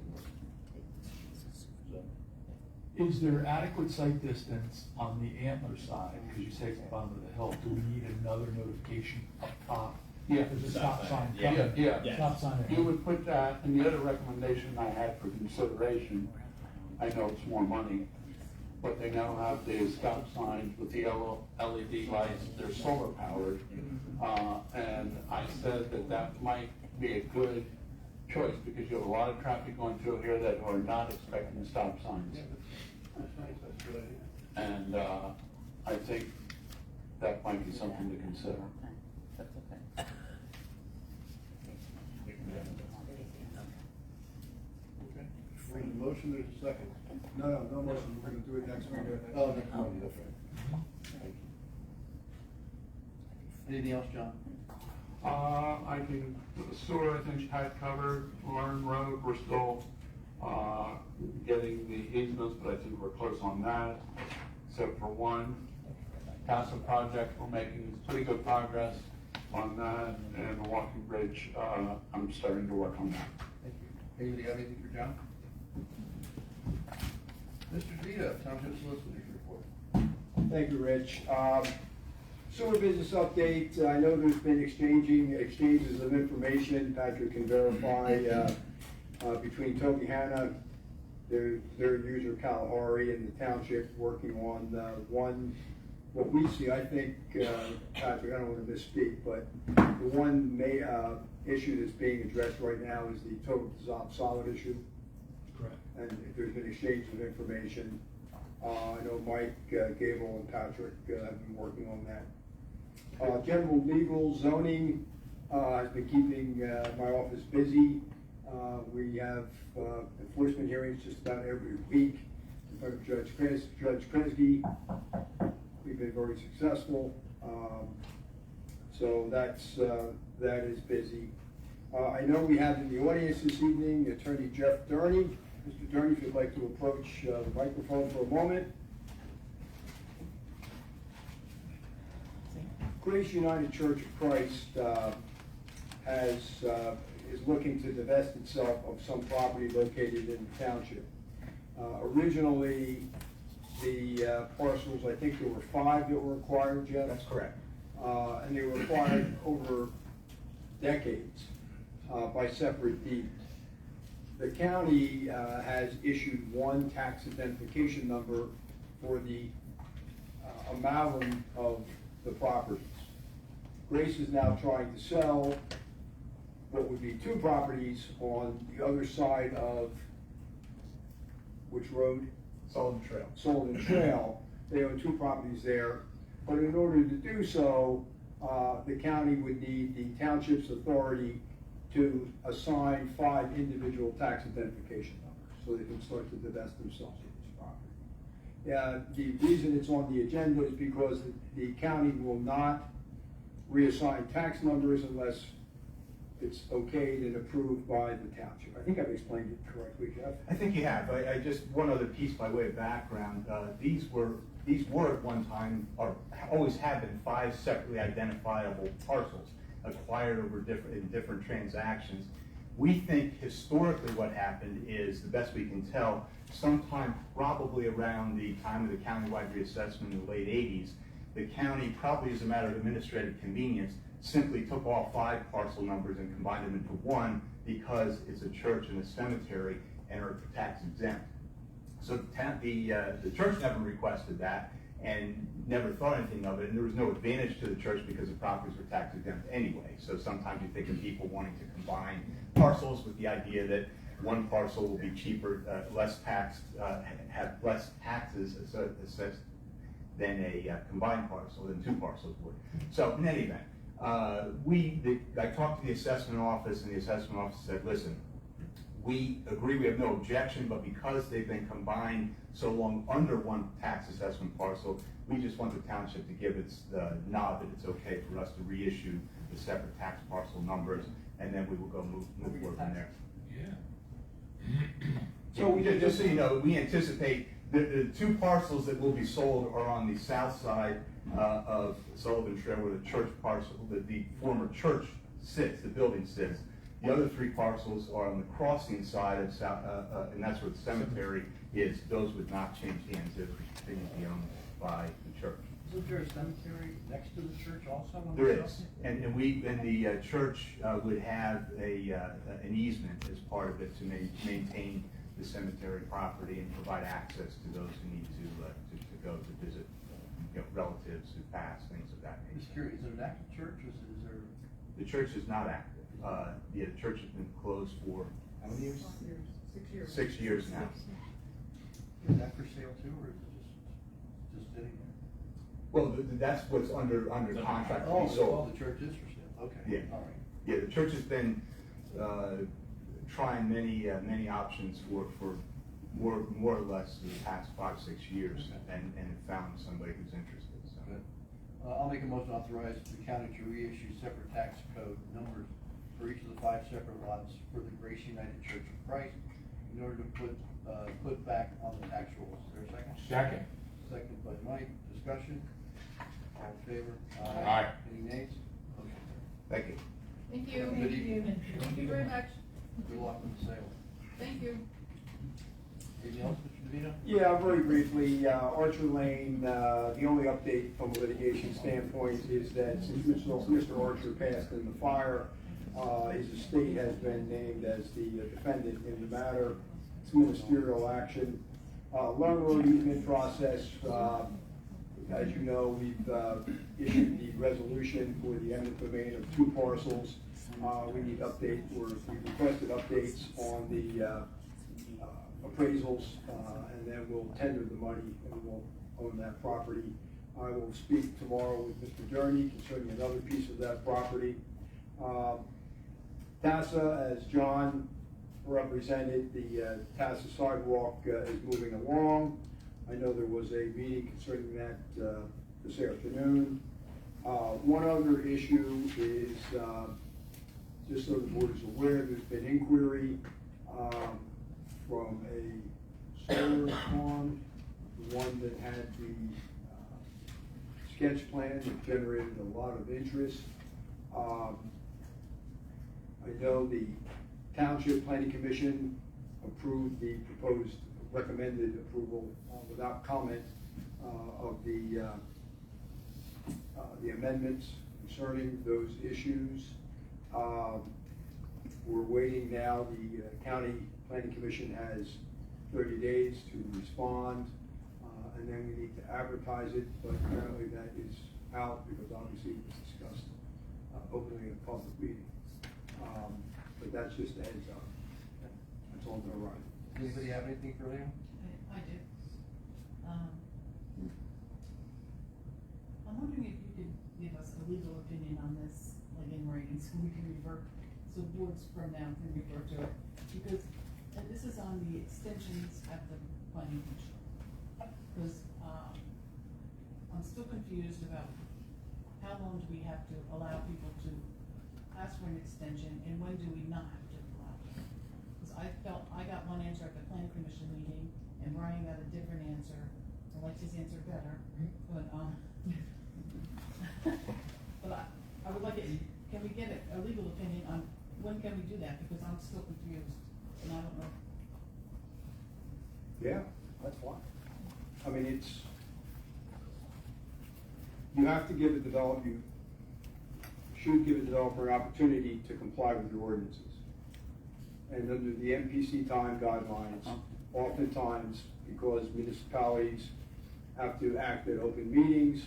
So, Is there adequate sight distance on the Antler side, because you say it's the bottom of the hill, do we need another notification up top? Yeah. There's a stop sign Yeah. coming. Yeah. Stop sign You there. would put that, and the other recommendation I had for consideration, I know it's more money, but they now have the stop signs with the yellow LED lights, they're solar powered. And I said that that might be a good choice, because you have a lot of traffic going through here that are not expecting stop signs. That's nice, that's a good idea. And, I think that might be something to consider. That's okay. Okay. For the motion, there's a second. No motion, we're gonna do it next Monday. Oh, next Monday, that's right. Thank you. Anything else, John? I can, sewer, I think Pat covered, Lauren Road, we're still, getting the easements, but I think we're close on that, except for one. Castle project, we're making pretty good progress on that, and the walking bridge, I'm starting to work on that. Thank you. Anybody got anything for John? Mr. Zito, Township Solicitor's Report. Thank you, Rich. Sewer business update, I know there's been exchanges of information, Patrick can verify, between Toby Hanna, their user Kalahari, and the township working on one, what we see, I think, Patrick, I don't want to misspeak, but the one issue that's being addressed right now is the total dissolved solid issue. Correct. And there's been exchange of information. I know Mike, Gable, and Patrick have been working on that. General legal zoning has been keeping my office busy. We have enforcement hearings just about every week in front of Judge Kresge. We've been very successful. So that is busy. I know we have in the audience this evening Attorney Jeff Durney. Mr. Durney, if you'd like to approach the microphone for a moment. Grace United Church of Christ is looking to divest itself of some property located in the township. Originally, the parcels, I think there were 5 that were acquired, Jeff? That's correct. And they were acquired over decades by separate deeds. The county has issued one tax identification number for the amalgam of the properties. Grace is now trying to sell what would be 2 properties on the other side of which road? Sullivan Trail. Sullivan Trail. They own 2 properties there, but in order to do so, the county would need the township's authority to assign 5 individual tax identification numbers so they can start to divest themselves of this property. The reason it's on the agenda is because the county will not reassign tax numbers unless it's okayed and approved by the township. I think I've explained it correctly, Jeff. I think you have. I just, one other piece by way of background, these were at one time, or always have been, 5 separately identifiable parcels acquired over different transactions. We think historically what happened is, the best we can tell, sometime probably around the time of the countywide reassessment in the late 80s, the county, probably as a matter of administrative convenience, simply took all 5 parcel numbers and combined them into one because it's a church and a cemetery and are tax exempt. So the church never requested that and never thought anything of it, and there was no advantage to the church because the properties were tax exempt anyway. So sometimes you think of people wanting to combine parcels with the idea that one parcel will be cheaper, less taxed, have less taxes assessed than a combined parcel, than 2 parcels would. So in any event, I talked to the assessment office, and the assessment office said, listen, we agree, we have no objection, but because they've been combined so long under one tax assessment parcel, we just want the township to give its nod that it's okay for us to reissue the separate tax parcel numbers, and then we will go move forward from there. Yeah. So just so you know, we anticipate the 2 parcels that will be sold are on the south side of Sullivan Trail, where the church parcel, the former church sits, the building sits. The other 3 parcels are on the crossing side of south, and that's where the cemetery is. Those would not change hands; they would continue to be owned by the church. Isn't there a cemetery next to the church also? There is, and the church would have an easement as part of it to maintain the cemetery property and provide access to those who need to go to visit, relatives who pass, things of that Just nature. curious, is it an active church, or is there, The church is not active. The church has been closed for how many years? 6 years. 6 years now. is that for sale too, or is it just sitting there? Well, that's what's under contract to Oh, be sold. the church is for sale, okay. Yeah. All right. Yeah, the church has been trying many options for more or less the past 5-6 years, and found somebody who's interested. So. Good. I'll make a motion to authorize the county to reissue separate tax code numbers for each of the 5 separate lots for the Grace United Church of Christ in order to put back on the tax rolls. Is there a second? Second. Second by Mike. Discussion? All in favor? Aye. Any nays? Motion carried. Thank you. Thank you. Good evening. Thank you very much. Good luck with the sale. Thank you. Anything else, Mr. DeVito? Yeah, very briefly, Archer Lane, the only update from a litigation standpoint is that since Mr. Archer passed in the fire, his estate has been named as the defendant in the matter. It's ministerial action. Landlord easement process, as you know, we've issued the resolution for the eminent domain of 2 parcels. We need update, we requested updates on the appraisals, and then we'll tender the money and we'll own that property. I will speak tomorrow with Mr. Durney concerning another piece of that property. TASA, as John represented, the TASA sidewalk is moving along. I know there was a meeting concerning that this afternoon. One other issue is, just so the board is aware, there's been inquiry from a solar farm, the one that had the sketch plan that generated a lot of interest. I know the Township Planning Commission approved the proposed recommended approval without comment of the amendments concerning those issues. We're waiting now. The County Planning Commission has 30 days to respond, and then we need to advertise it, but apparently that is out because obviously it was discussed openly in a public meeting. But that's just a heads up. That's all I'm gonna run. Anybody have anything for Liam? I do. I'm wondering if you could give us a legal opinion on this, like in writing, so we can revert, so boards from now can revert to it. Because, and this is on the extensions at the planning commission. Because, I'm still confused about how long do we have to allow people to ask for an extension, and when do we not have to allow it? Because I felt, I got one answer at the planning commission meeting, and Brian got a different answer. I liked his answer better, but, but I would like it, can we get a legal opinion on when can we do that? Because I'm still confused, and I don't know. Yeah, that's fine. I mean, it's, you have to give a developer, you should give a developer an opportunity to comply with your ordinances. And under the MPC time guidelines, oftentimes, because municipalities have to act at open meetings,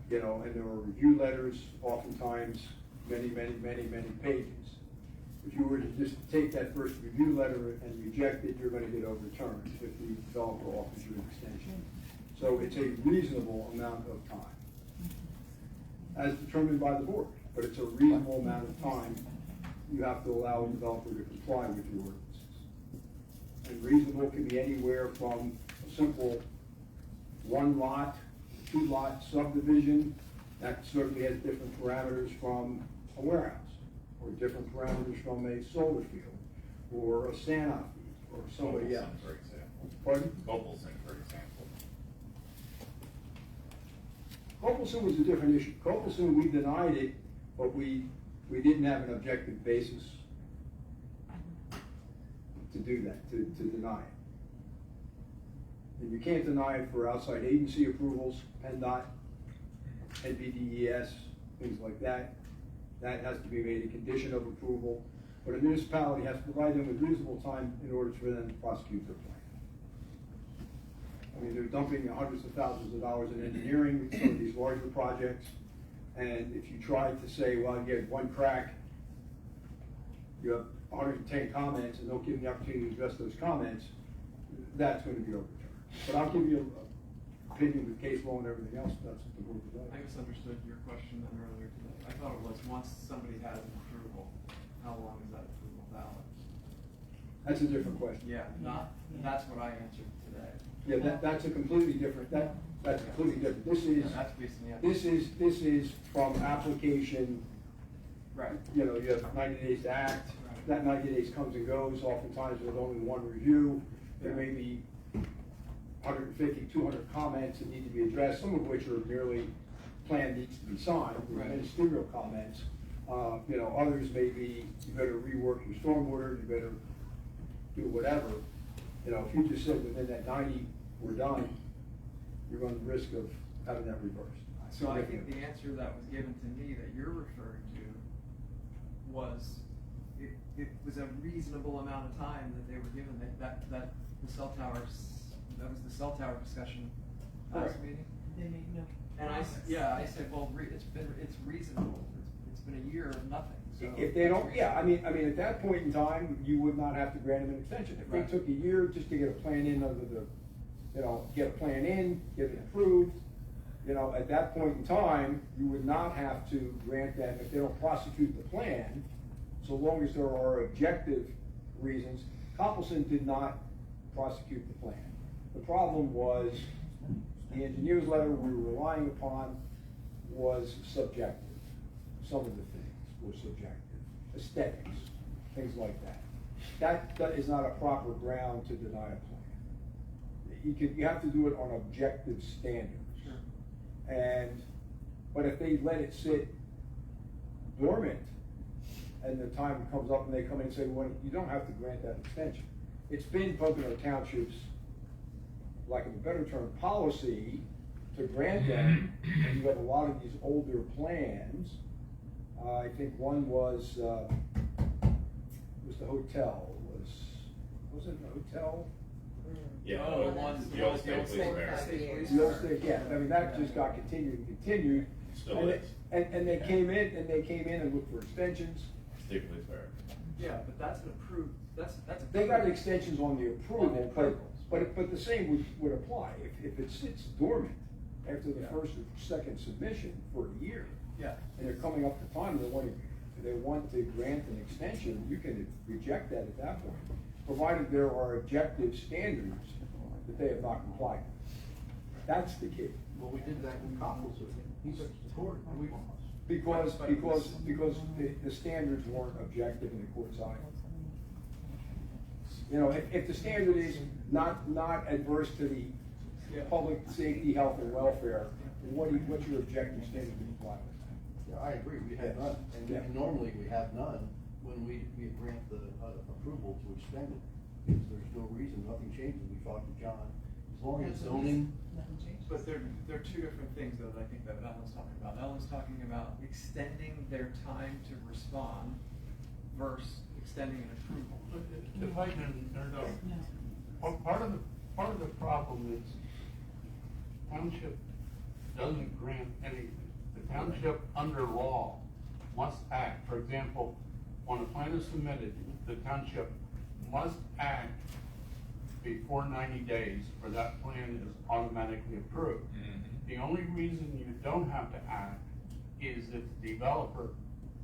you know, and there are review letters, oftentimes many pages. If you were to just take that first review letter and reject it, you're gonna get overturned if the developer offers you an extension. So it's a reasonable amount of time, as determined by the board, but it's a reasonable amount of time you have to allow a developer to comply with your ordinances. And reasonable can be anywhere from a simple 1-lot, 2-lot subdivision, that certainly has different parameters from a warehouse, or different parameters from a solar field, or a Santa, or somebody else. For example. Pardon? Opalson, for example. Copelson was a different issue. Copelson, we denied it, but we didn't have an objective basis to do that, to deny it. And you can't deny it for outside agency approvals, PennDOT, NPDES, things like that. That has to be made a condition of approval. but a municipality has to provide them with reasonable time in order for them to prosecute their plan. I mean, they're dumping hundreds of thousands of dollars in engineering with some of these larger projects, and if you try to say, well, you get one crack, you have 110 comments and don't give them the opportunity to address those comments, that's going to be overturned. But I'll give you an opinion with case law and everything else, that's what the board would I like. misunderstood your question then earlier today. I thought it was once somebody has an approval, how long is that approval valid? That's a different question. Yeah, not, that's what I answered today. Yeah, that's a completely different, that's completely different. This is, Yeah, that's based on the this is from application, Right. you know, you have 90 days to act. Right. That 90 days comes and goes, oftentimes there's only one review. There may be 150, 200 comments that need to be addressed, some of which are merely plan needs to be signed, Right. ministerial comments. You know, others may be, you better rework your stormwater, you better do whatever. You know, if you just said within that 90, we're done, you're running the risk of having that reversed. So I think the answer that was given to me that you're referring to was, it was a reasonable amount of time that they were given, that the cell towers, that was the cell tower discussion last Correct. meeting. They make no And I, progress. I said, well, it's reasonable, it's been a year of nothing, so. If they don't, yeah, I mean, at that point in time, you would not have to grant them an extension. If they Right. took a year just to get a plan in under the, you know, get a plan in, get it approved, you know, at that point in time, you would not have to grant them if they don't prosecute the plan, so long as there are objective reasons. Coppelson did not prosecute the plan. The problem was, the engineer's letter we were relying upon was subjective. Some of the things were subjective, aesthetics, things like that. That is not a proper ground to deny a plan. You have to do it on objective standards. Sure. But if they let it sit dormant, and the time comes up and they come in and say, well, you don't have to grant that extension. It's been Pocono Township's, lack of a better term, policy to grant them, and you have a lot of these older plans. I think one was the hotel, was it the hotel? Yeah. Oh, the ones, The old state police barracks. The old state, yeah, I mean, that just got continued and continued. Still And is. And they came in and looked for extensions. State police barracks. Yeah, but that's an approved, that's. They got extensions on the approval, approvals. but the same would apply. If it sits dormant after the Yeah. first or second submission for a year, Yeah. and they're coming up to time, they want to grant an extension, you can reject that at that point, provided there are objective standards that they have not complied with. That's the key. Well, we did that with Coppelson. He took it to court. We lost. Because the standards weren't objective in the court's eye. You know, if the standard is not adverse to the public safety, health, and welfare, then what's your objective standard to comply with? Yeah, I agree, we have none, and normally we have none when we grant the approval to extend it, because there's no reason, nothing changes, we talked to John, as long as zoning. Nothing changed. But they're two different things though, that I think that Ellen's talking about. Ellen's talking about extending their time to respond versus extending an approval. If I can interrupt, No. part of the problem is township doesn't grant anything. The township under law must act. For example, when a plan is submitted, the township must act before 90 days or that plan is automatically approved. The only reason you don't have to act is if the developer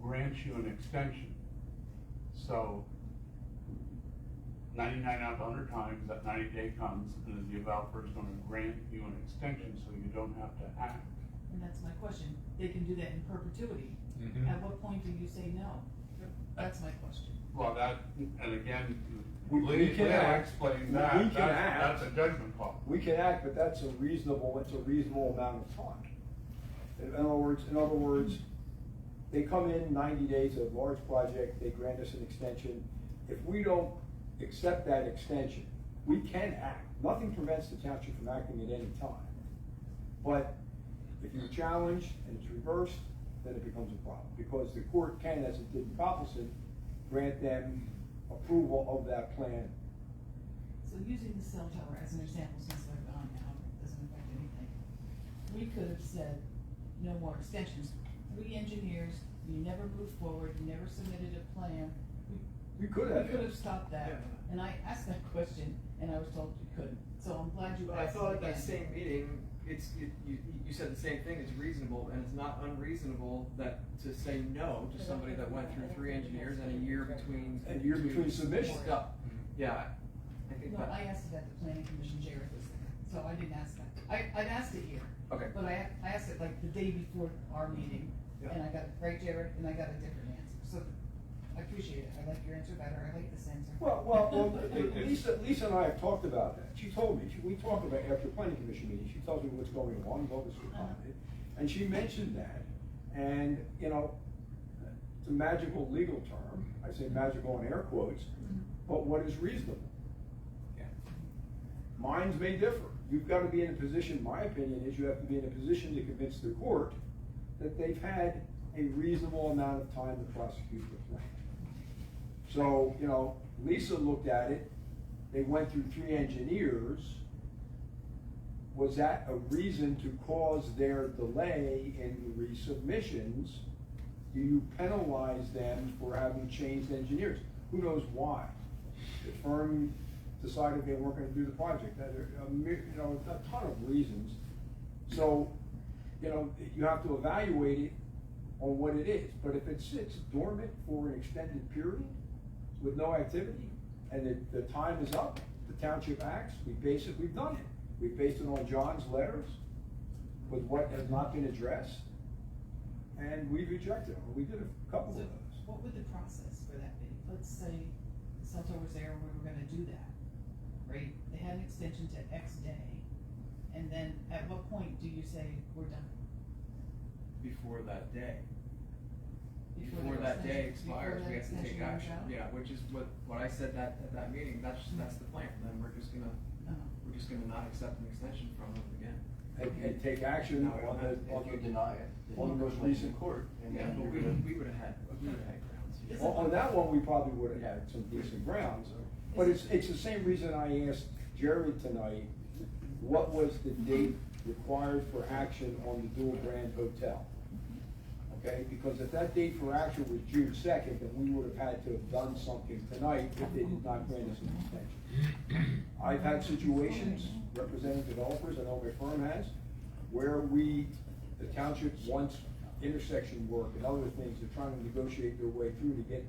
grants you an extension. So 99 out of 100 times that 90-day comes and the developer is going to grant you an extension so you don't have to act. And that's my question. They can do that in perpetuity. Mhm. At what point do you say no? That's my question. Well, that, and again, We Lee can act. explained We that, can act. that's a judgment call. We can act, but it's a reasonable amount of time. In other words, they come in 90 days of large project, they grant us an extension. If we don't accept that extension, we can act. Nothing prevents the township from acting at any time. But if you challenge and it's reversed, then it becomes a problem. Because the court can, as it did in Coppelson, grant them approval of that plan. So using the cell tower as an example, since they're gone now, it doesn't affect anything. We could have said, no more extensions. 3 engineers, you never moved forward, you never submitted a plan. We could have. We could have stopped that. Yeah. And I asked that question, and I was told you couldn't. So I'm glad you But I asked thought it at that again. same meeting, you said the same thing, it's reasonable, and it's not unreasonable that, to say no to somebody that went through 3 engineers and a year between. And a year between submissions. Stuff. Yeah, I think No, that. I asked it at the planning commission, Jared was there, so I didn't ask that. I've asked it here. Okay. But I asked it like the day before our meeting, and I got, right, Jared, and I got a different answer, so I appreciate it, I like your answer better, I like this answer. Well, Lisa and I have talked about that. She told me, we talked about after planning commission meeting, she tells me what's going on, what was recommended. And she mentioned that, and, you know, it's a magical legal term, I say magical in air quotes, but what is reasonable? Minds may differ. You've got to be in a position, my opinion is you have to be in a position to convince the court that they've had a reasonable amount of time to prosecute the plan. So, you know, Lisa looked at it, they went through 3 engineers. Was that a reason to cause their delay in the resubmissions? Do you penalize them for having changed engineers? Who knows why? The firm decided they weren't gonna do the project. There are a ton of reasons. So, you know, you have to evaluate it on what it is. But if it sits dormant for an extended period with no activity, and the time is up, the township acts, we've done it. We've based it on John's letters with what has not been addressed, and we've rejected them. We did a couple of So those. what would the process for that be? Let's say the cell tower was there and we were gonna do that, right? They had an extension to X day, and then at what point do you say, we're done? Before that day. Before Before the that day extension- expires, before we that have to take extension runs action, out? yeah, which is what I said at that meeting, that's the plan, then we're just gonna not accept an extension from them again. And take action No, on If you deny it. then on the you most complain. recent court. And Yeah, then but you're gonna. we would've had grounds. Is it- On that one, we probably would have had some decent grounds, but it's the same reason I asked Jared tonight, what was the date required for action on the dual brand hotel? Okay, because if that date for action was June 2nd, then we would have had to have done something tonight if they did not grant us an extension. I've had situations representing developers, I know my firm has, where the township wants intersection work and other things, they're trying to negotiate their way through to get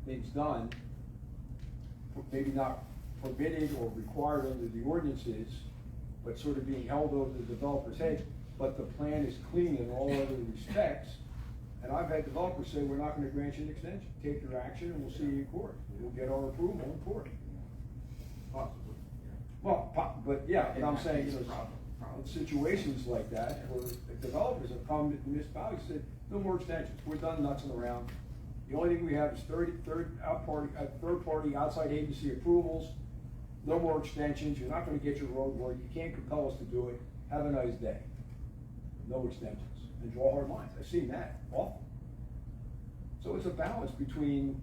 things done, maybe not permitted or required under the ordinances, but sort of being held over the developer's head, but the plan is clean in all other respects. And I've had developers say, we're not gonna grant you an extension, take your action and we'll see you in court, we'll get our approval in court. Possibly. Well, but yeah, but I'm saying, you know, Problem. in situations like that, where the developers have come to the municipality and said, no more extensions, we're done nutsing around. The only thing we have is third party outside agency approvals, no more extensions, you're not gonna get your road work, you can't compel us to do it, have a nice day. No extensions, and draw hard lines, I've seen that often. So it's a balance between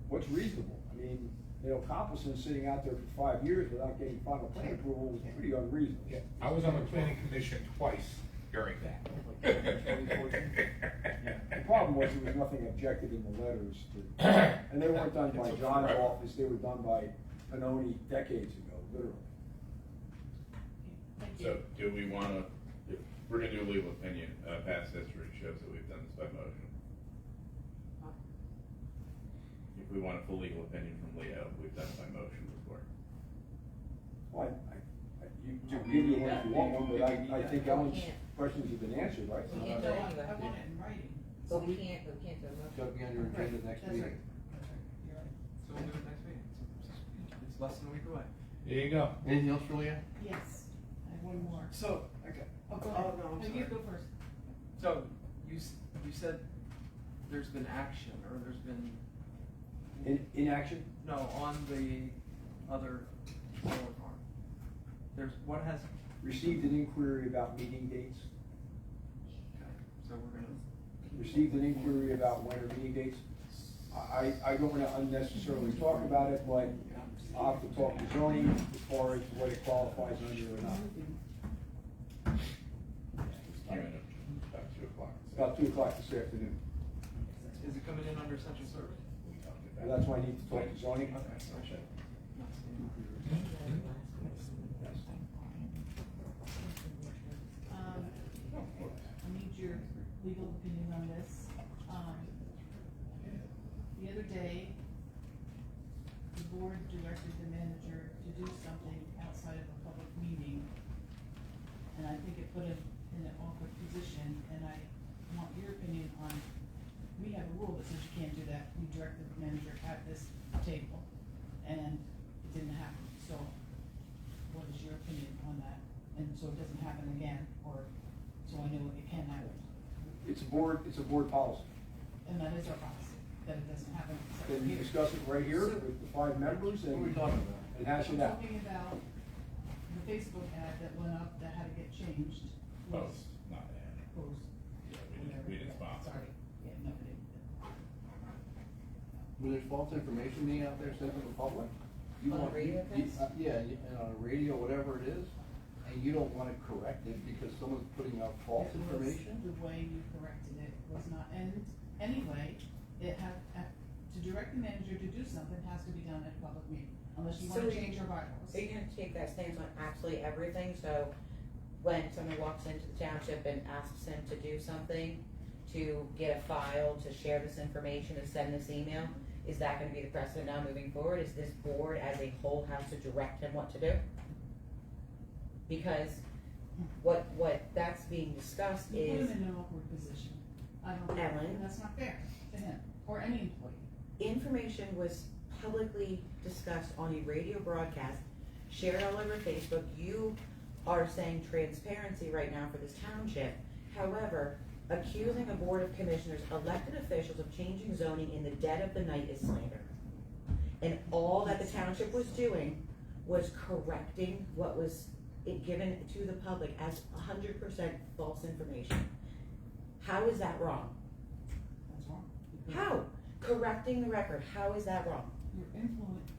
what's reasonable. I mean, you know, Coppelson sitting out there for 5 years without getting final plan approval was pretty unreasonable. I was on the planning commission twice during that. The problem was there was nothing objective in the letters, and they weren't done by John's office, they were done by Panoni decades ago, literally. Thank you. So, do we wanna, if we're gonna do a legal opinion, past history shows that we've done this by motion. If we want a full legal opinion from Leo, we've done it by motion before. Well, you give me one if you want one, but I think Ellen's questions have been answered, right? We can't No, do it I anyway. want it in writing. But we can't do a motion. That'll be on your agenda next That's meeting. right. That's right, you're right. So we'll do it next meeting, it's less than a week away. There you go. Anything else for Leah? Yes, I have one more. So, okay. Oh, go ahead. no, I'm No, you sorry. go first. So, you said there's been action, or there's been, In action? no, on the other solar farm. What has, Received an inquiry about meeting dates, okay, so we're gonna, received an inquiry about when are meeting dates. I don't wanna unnecessarily talk about it, but I'll have to talk to zoning as far as what it qualifies under or not. I'm in about 2 o'clock. About 2 o'clock this afternoon. Is it coming in under central service? And that's why I need to talk to zoning. Okay, so I should. I need your legal opinion on this. The other day, the board directed the manager to do something outside of a public meeting. And I think it put him in an awkward position, and I want your opinion on, we have a rule that says you can't do that. We directed the manager at this table, and it didn't happen. So what is your opinion on that? And so it doesn't happen again, or so I know it can happen. It's a board policy. And that is our policy, that it doesn't happen except Then you here. discuss it right here with the 5 members What are we and talking about? hash it I'm out. talking about the Facebook ad that went up that had to get changed. Post, not ad. Post. Yeah, whatever. we didn't sponsor. Sorry, yeah, no, we didn't. When there's false information being out there sent to the public, you On a want. radio you- cast? Yeah, and on a radio, whatever it is, and you don't wanna correct it because someone's putting out false It was information? The way you corrected it was not, and anyway, it to direct the manager to do something has to be done at a public meeting, unless you So wanna change your bylaws. Are you gonna take that stance on absolutely everything, so when someone walks into the township and asks him to do something, to get a file, to share this information, to send this email, is that gonna be the precedent now moving forward? Is this board as a whole has to direct him what to do? Because what that's being discussed You put is him in an awkward position. I don't, Ellen? and that's not fair to him, or any employee. information was publicly discussed on a radio broadcast, shared all over Facebook. You are saying transparency right now for this township. However, accusing a board of commissioners, elected officials of changing zoning in the dead of the night is slander. And all that the township was doing was correcting what was given to the public as 100% false information. How is that wrong? That's wrong. How? Correcting the record, how is that wrong? Your influence,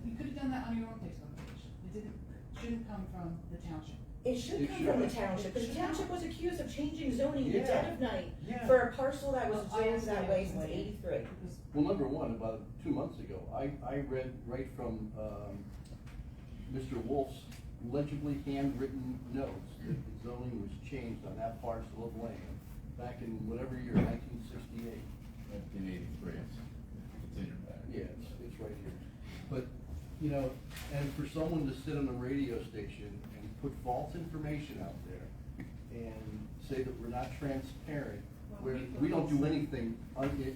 you could have done that on your own Facebook page. It shouldn't come from the township. It should It come from the should. township, because the township was accused of changing zoning in the Yeah. dead of night Yeah. for a parcel that was Well, I zoned that understand way what's since going on. '83. Because Well, number one, about 2 months ago, I read right from, Mr. Wolf's legibly handwritten notes that the zoning was changed on that parcel of land back in whatever year, 1968. 1983, it's in your bag. Yeah, it's right here. But, you know, and for someone to sit on a radio station and put false information out there and say that we're not transparent, Well, where we don't do anything,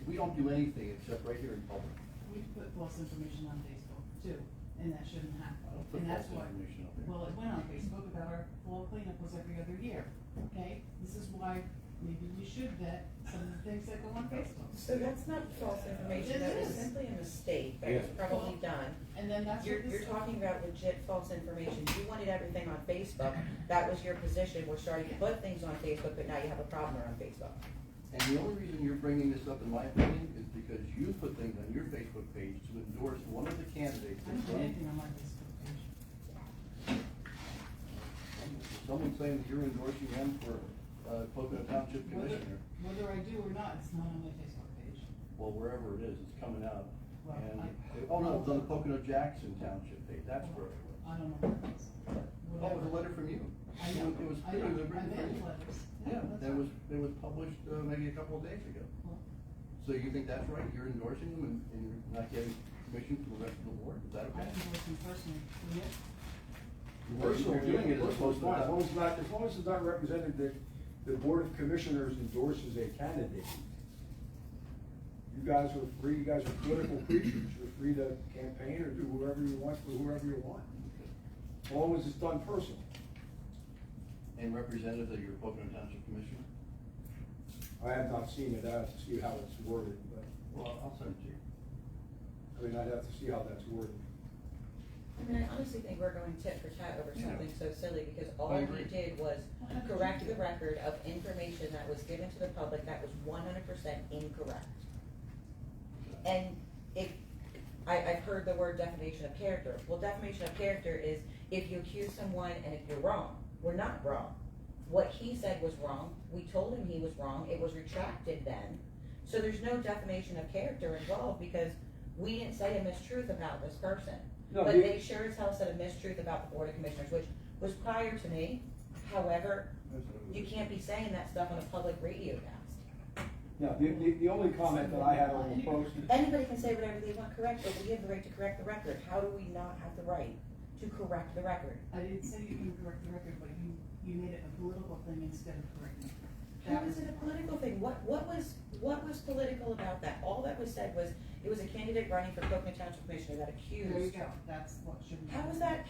we don't do anything except right here in public. we put false information on Facebook too, and that shouldn't happen. I don't put And that's false why, information up there. well, it went on Facebook about our fall cleanup was every other year, okay? This is why maybe we should vet some of the things that go on Facebook. So that's not false information, It that was is. simply a mistake that was Yeah. probably done. And then that's You're, what this. you're talking about legit false information. You wanted everything on Facebook, that was your position, we're starting to put things on Facebook, but now you have a problem around Facebook. And the only reason you're bringing this up, in my opinion, is because you put things on your Facebook page to endorse one of the candidates. I don't do anything on my Facebook page. Someone's saying that you're endorsing them for, Pocono Township Commissioner. Whether I do or not, it's not on my Facebook page. Well, wherever it is, it's coming out. Well, And, I- oh no, it's on the Pocono Jackson Township page, that's where it was. I don't know where it is. Oh, it was a Whatever. letter from you. I know, It was, I it know, was I've written had from you. letters. Yeah, that's that fine. was, it was published, maybe a couple of days ago. Well, So you think that's right? You're endorsing them and you're not getting permission from the rest of the board? Is that I okay? endorse them personally, will you? Personal, you're doing it as opposed to. As long as it's not represented that the Board of Commissioners endorses a candidate. You guys are free, you guys are political creatures, you're free to campaign or do whoever you want for whoever you want. As long as it's done personally. And representative of your Pocono Township Commissioner? I have not seen it, I have to see how it's worded, but, Well, I'll send it to you. I mean, I'd have to see how that's worded. I mean, I honestly think we're going tit for tat over Yeah. something so silly, because all I we agree. did was correct the record of information that was given to the public that was 100% incorrect. And I've heard the word defamation of character. Well, defamation of character is if you accuse someone and if you're wrong. We're not wrong. What he said was wrong. We told him he was wrong. It was retracted then. So there's no defamation of character involved because we didn't say a mistruth about this person. No, But you- they sure as hell said a mistruth about the Board of Commissioners, which was prior to me. However, you can't be saying that stuff on a public radio cast. Yeah, the only comment that I had on the post, Anybody can say whatever they want, correct, but we have the right to correct the record. How do we not have the right to correct the record? I didn't say you can correct the record, but you made it a political thing instead of correcting it. How is it a political thing? What was political about that? All that was said was, it was a candidate running for Pocono Township Commissioner that There you accused. go, that's what should be. How is that,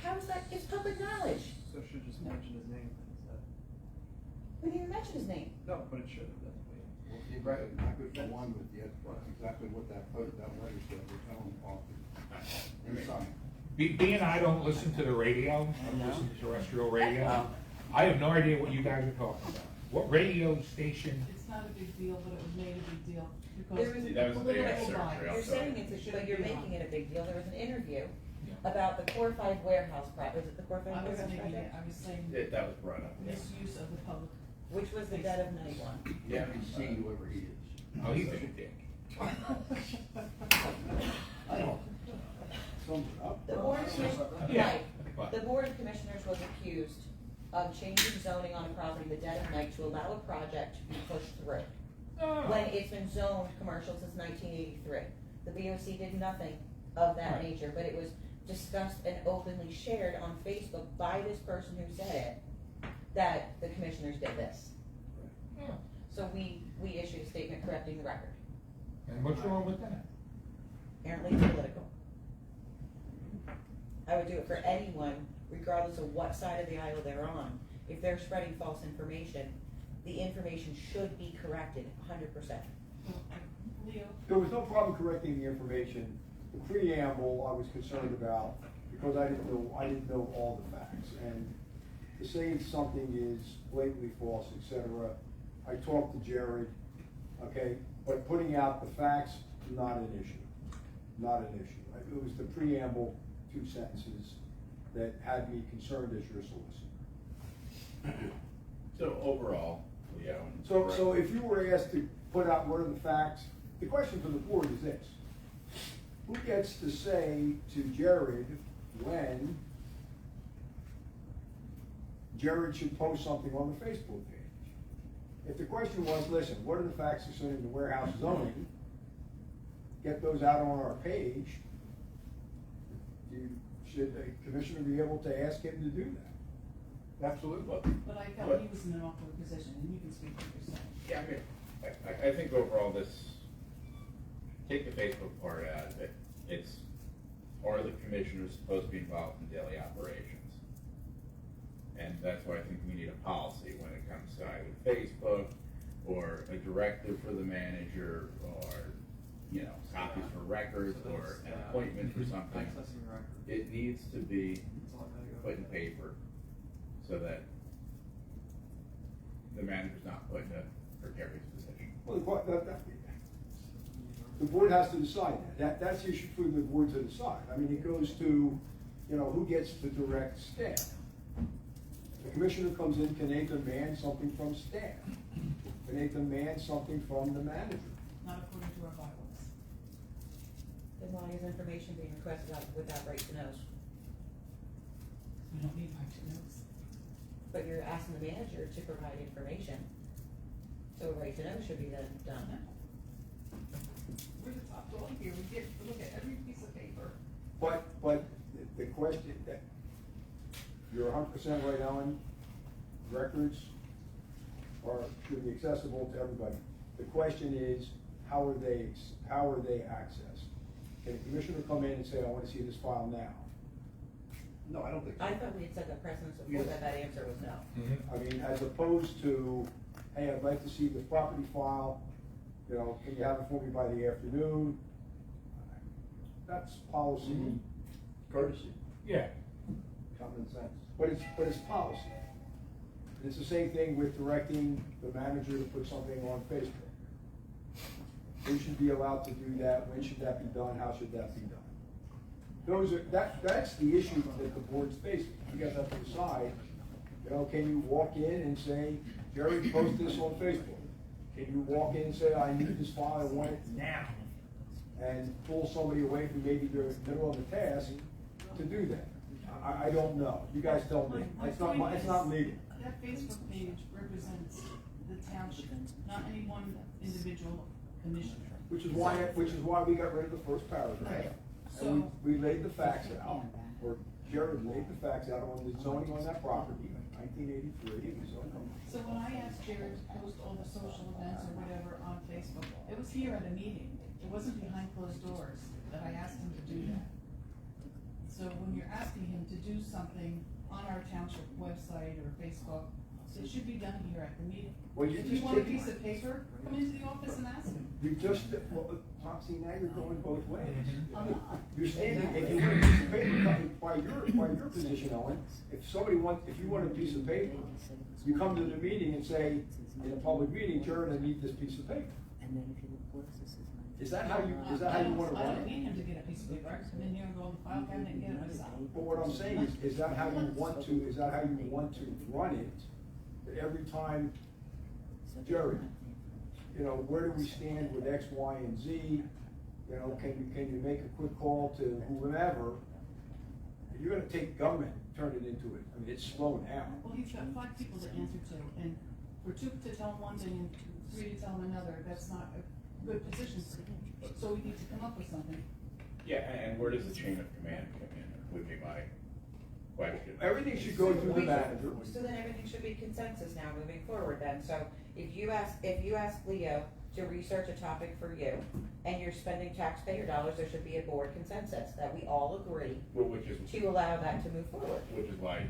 it's public knowledge. So it should just mention his name instead. We didn't even mention his name. No, but it should have, that's what. Well, see, right, I could go on with you, that's exactly what that letter said, we're telling off. Inside. Being I don't listen to the radio, I don't listen to terrestrial radio, I have no idea what you guys are talking about. What radio station? It's not a big deal, but it was made a big deal There because was- That was the big political excerpt, bias. yeah. You're saying it's, but you're making it a big deal. There was an interview about the Core 5 warehouse project. Was it the Core 5 I was warehouse making it, project? I was saying That was brought up. misuse of the public. Which was the dead of night one. Yeah, we see whoever he is. Oh, he's a dick. I don't, sums it up. The Board of Commissioners, Yeah. Mike, the Board of Commissioners was accused of changing zoning on a property the dead of night to allow a project to be pushed through. When it's been zoned commercial since 1983. The BOC did nothing of that Right. nature, but it was discussed and openly shared on Facebook by this person who said it, that the commissioners did this. Yeah. So we issued a statement correcting the record. And what's wrong with that? Apparently it's political. I would do it for anyone, regardless of what side of the aisle they're on. If they're spreading false information, the information should be corrected 100%. Leo, There was no problem correcting the information. The preamble I was concerned about because I didn't know all the facts. And to say something is blatantly false, etc. I talked to Jared, okay, but putting out the facts, not an issue, not an issue. It was the preamble, 2 sentences, that had me concerned as your solicitor. So overall, Leo. and- So if you were asked to put out what are the facts, the question for the board is this: who gets to say to Jared when Jared should post something on the Facebook page? If the question was, listen, what are the facts concerning the warehouse zoning? Get those out on our page. Should the commissioner be able to ask him to do that? Absolutely. but I felt he was in an awkward position, and you can speak for yourself. Yeah, I mean, I think overall this, take the Facebook part out of it, it's, are the commissioners supposed to be involved in daily operations? And that's why I think we need a policy when it comes to either Facebook, or a directive for the manager, or, you know, copies for records, or an appointment for something. Accessing record. It needs to be That's all I gotta go. put in paper, so that the manager's not put in a precarious position. Well, the board has to decide that. That's the issue for the board to decide. I mean, it goes to, you know, who gets to direct staff. The commissioner comes in, can they demand something from staff? Can they demand something from the manager? Not according to our bylaws. Then why is information being requested without right to knows? We don't need right to knows. But you're asking the manager to provide information. So a right to know should be then done. We're the top dog here, we get to look at every piece of paper. But the question, that, you're 100% right, Ellen, records should be accessible to everybody. The question is, how are they accessed? Can the commissioner come in and say, I want to see this file now? No, I don't think so. I thought we had set the precedence before that answer was no. I mean, as opposed to, hey, I'd like to see the property file, you know, can you have it for me by the afternoon? That's policy, Courtesy. Yeah. common sense, but it's policy. And it's the same thing with directing the manager to put something on Facebook. Who should be allowed to do that? When should that be done? How should that be done? That's the issue that the board's facing. You guys have to decide, can you walk in and say, Jerry, post this on Facebook? Can you walk in and say, I need this file, I want it now? And pull somebody away from maybe the middle of the task to do that? I don't know. You guys tell me. It's not legal. That Facebook page represents the township, not any one individual commissioner. Which is why we got rid of the first paragraph. And we laid the facts out, or Jared laid the facts out on the zoning on that property in 1983. So when I asked Jared to post all the social events or whatever on Facebook, it was here at a meeting. It wasn't behind closed doors that I asked him to do that. So when you're asking him to do something on our township website or Facebook, it should be done here at the meeting. Well, you If just you want a take- piece of paper, come into the office and ask him. You just, Topsy, now you're going both ways. I'm not. You're standing, if you want a piece of paper, by your position, Ellen, if you want a piece of paper, you come to the meeting and say, in a public meeting, Jared, I need this piece of paper. Is that how you want to I run don't it? need him to get a piece of paper. I can come in here and go in the file cabinet and get it myself. But what I'm saying is that how you want to run it? That every time, Jerry, where do we stand with X, Y, and Z? Can you make a quick call to whomever? You're gonna take government, turn it into it. I mean, it's slow now. Well, he's got 5 people to answer to, and for 2 to tell him one thing and 3 to tell him another, that's not a good position for him. So we need to come up with something. Yeah, and where does the chain of command come in, would be my question. Everything should go through the manager. So then everything should be consensus now moving forward then, so if you ask Leo to research a topic for you, and you're spending taxpayer dollars, there should be a board consensus that we all agree Well, which is to allow that to move forward. why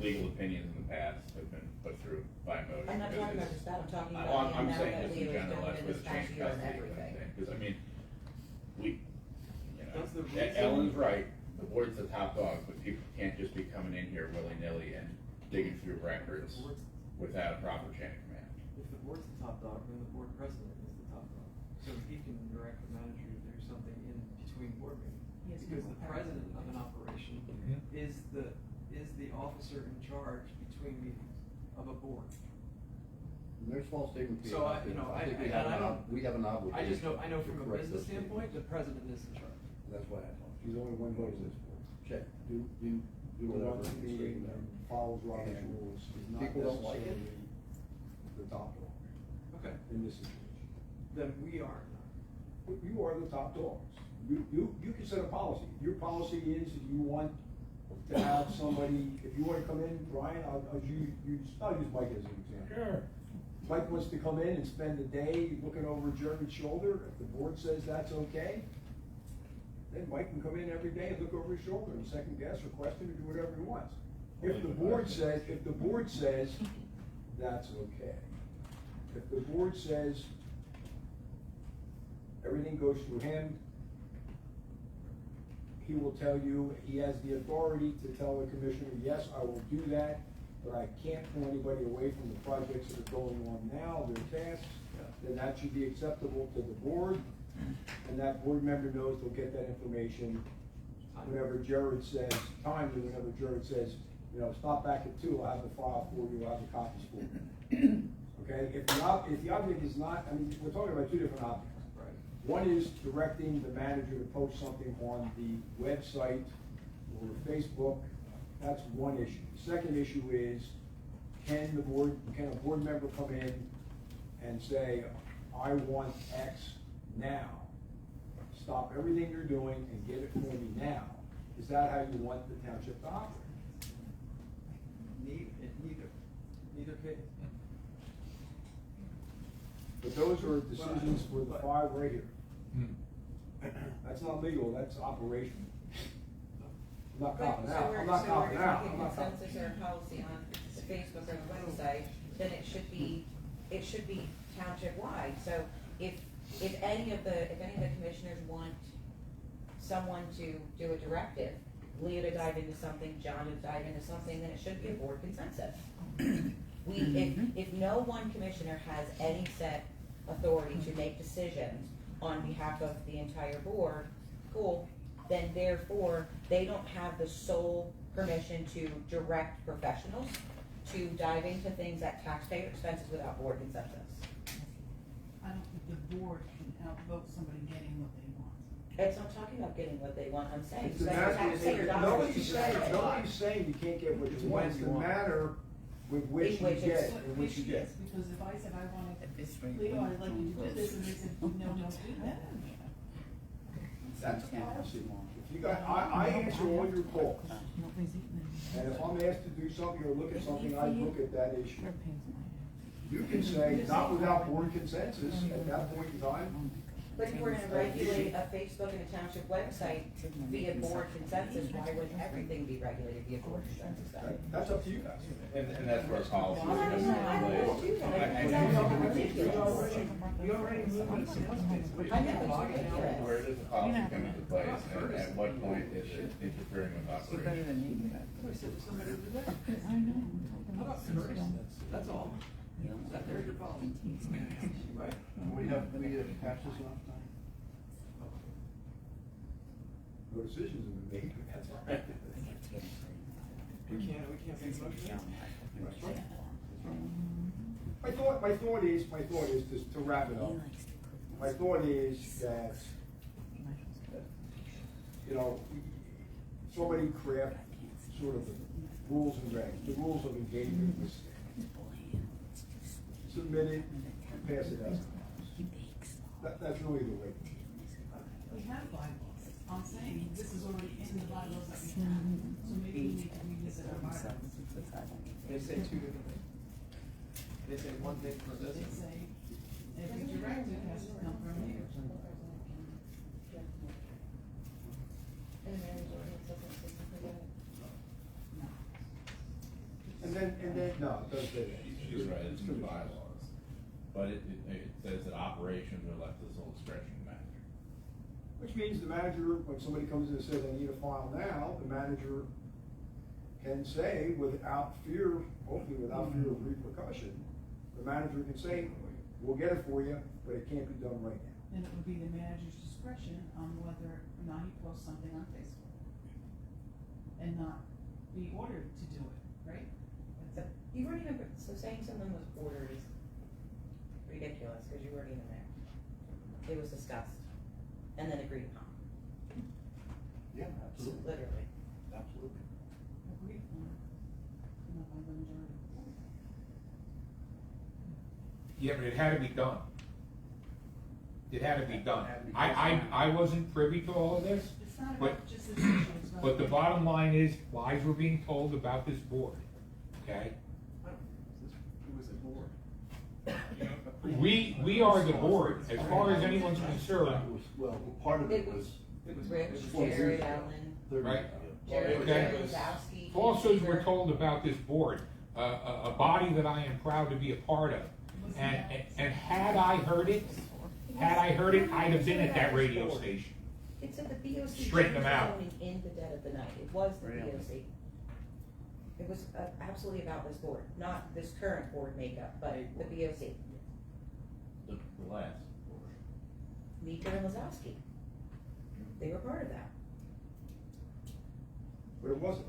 legal opinions in the past have been put through by motion. I'm not talking about just that, I'm talking Well, about the I'm amount saying that just in Leo is general, doing that's in where this the chain past of year and custody everything. thing, because I mean, That's the reason- Ellen's right, the board's the top dog, but people can't just be coming in here willy-nilly and digging through records without a proper chain of command. If the board's the top dog, then the board president is the top dog. So he can direct the manager to do something in between board meetings. Yes, Because the no. president of an operation is the officer in charge between meetings of a board. Their small statement. So I think we have an obligation. I know from a to correct business those standpoint, the statements. president is in charge. That's why I thought. She's only one vote in this board. Check, Do whatever. runs the meeting and follows Robert's And rules, is not people don't like it? necessarily the top dog Okay, in this situation. then we are not. You are the top dogs. You can set a policy. Your policy is if you want to have somebody, if you want to come in, Brian, I'll use Mike as an example. Sure. Mike wants to come in and spend the day looking over Jerry's shoulder. If the board says that's okay, then Mike can come in every day and look over his shoulder and second guess or question or do whatever he wants. If the board says that's okay. If the board says everything goes through him, he will tell you, he has the authority to tell the commissioner, yes, I will do that, but I can't pull anybody away from the projects that are going on now, their tasks, then that should be acceptable to the board, and that board member knows they'll get that information whenever Jared says, timely, whenever Jared says, stop back at 2, I'll have the file for you, I'll have the copies for you. Okay, if the object is not, we're talking about 2 different objects. Right. One is directing the manager to post something on the website or Facebook. That's one issue. The second issue is, can a board member come in and say, I want X now? Stop everything you're doing and get it for me now. Is that how you want the township to operate? Neither case. But those are decisions for the 5 right here. That's not legal, that's operational. I'm not copping out, I'm not copping out. So we're making consensus or a policy on the Facebook or the website, then it should be township wide. So if any of the commissioners want someone to do a directive, Leo to dive into something, John to dive into something, then it should be a board consensus. If no one commissioner has any set authority to make decisions on behalf of the entire board, cool, then therefore, they don't have the sole permission to direct professionals to dive into things at taxpayer expenses without board consensus. I don't think the board can outvote somebody getting what they want. It's not talking about getting what they want, I'm saying, It's the spend taxpayer dollars to direct it. nobody's saying you can't get what It's you want, it's the when you want. manner with which In you which get, it's- in which you get. Because if I said I wanted, Leo, I'd like you to do this, and they said, no, don't do that. That's a policy. If you got, I answer all your calls, and if I'm asked to do something or look at something, I look at that issue. You can say, not without board consensus, at that point in time, But if we're gonna regulate a Facebook and a township website via board consensus, why wouldn't everything be regulated via board consensus then? that's up to you guys. And that's where policy Well, I don't know, I don't wanna do that, it's absolutely ridiculous. We already moved it. I know, it's ridiculous. Where does the policy come into place, and at what point is it interfering with operation? That's all. There's your problem. Right? We have passed this last time? No decisions have been made, but that's all right. We can't make motion. My thought is, just to wrap it up, my thought is that, you know, somebody craft sort of the rules and regs, the rules of engagement with staff. Submit it and pass it as that's really the way. We have bylaws, I'm saying, this is already in the bylaws that we have, so maybe we need to revisit our bylaws. They say two different things. They say one thing for this. They say, every directive has to come from here. And then, no, it doesn't say that. She's right, it's in the bylaws, but it says that operations are left to the sole discretion of the manager. Which means the manager, when somebody comes in and says, I need a file now, the manager can say without fear, hopefully without fear of repercussion, the manager can say, we'll get it for you, but it can't be done right now. And it would be the manager's discretion on whether or not he posts something on Facebook. And not be ordered to do it, right? So, you weren't even, so saying something was ordered is ridiculous, cause you weren't even there. It was discussed, and then agreed upon, Yeah, absolutely, literally. absolutely. Agreed upon, not by the majority. Yeah, but it had to be done. It had to be done. Had to be I wasn't privy to all of this, It's not But- about just this issue, it's about. but the bottom line is, lies were being told about this board, okay? Who was it board? We are the board, as far as anyone's concerned, Well, part of it was. It was Rich, Well, Jared, Ellen, right? Jared, Okay. Lazowski. Falsehoods were told about this board, a body that I am proud to be a part of. And had I heard it, I'd have been at that radio station. It said the BOC. Straighten them out. zoning in the dead of the night, it was the Really? BOC. It was absolutely about this board, not this current board makeup, but the BOC. The last. Meeker and Lazowski. They were part of that. But it wasn't,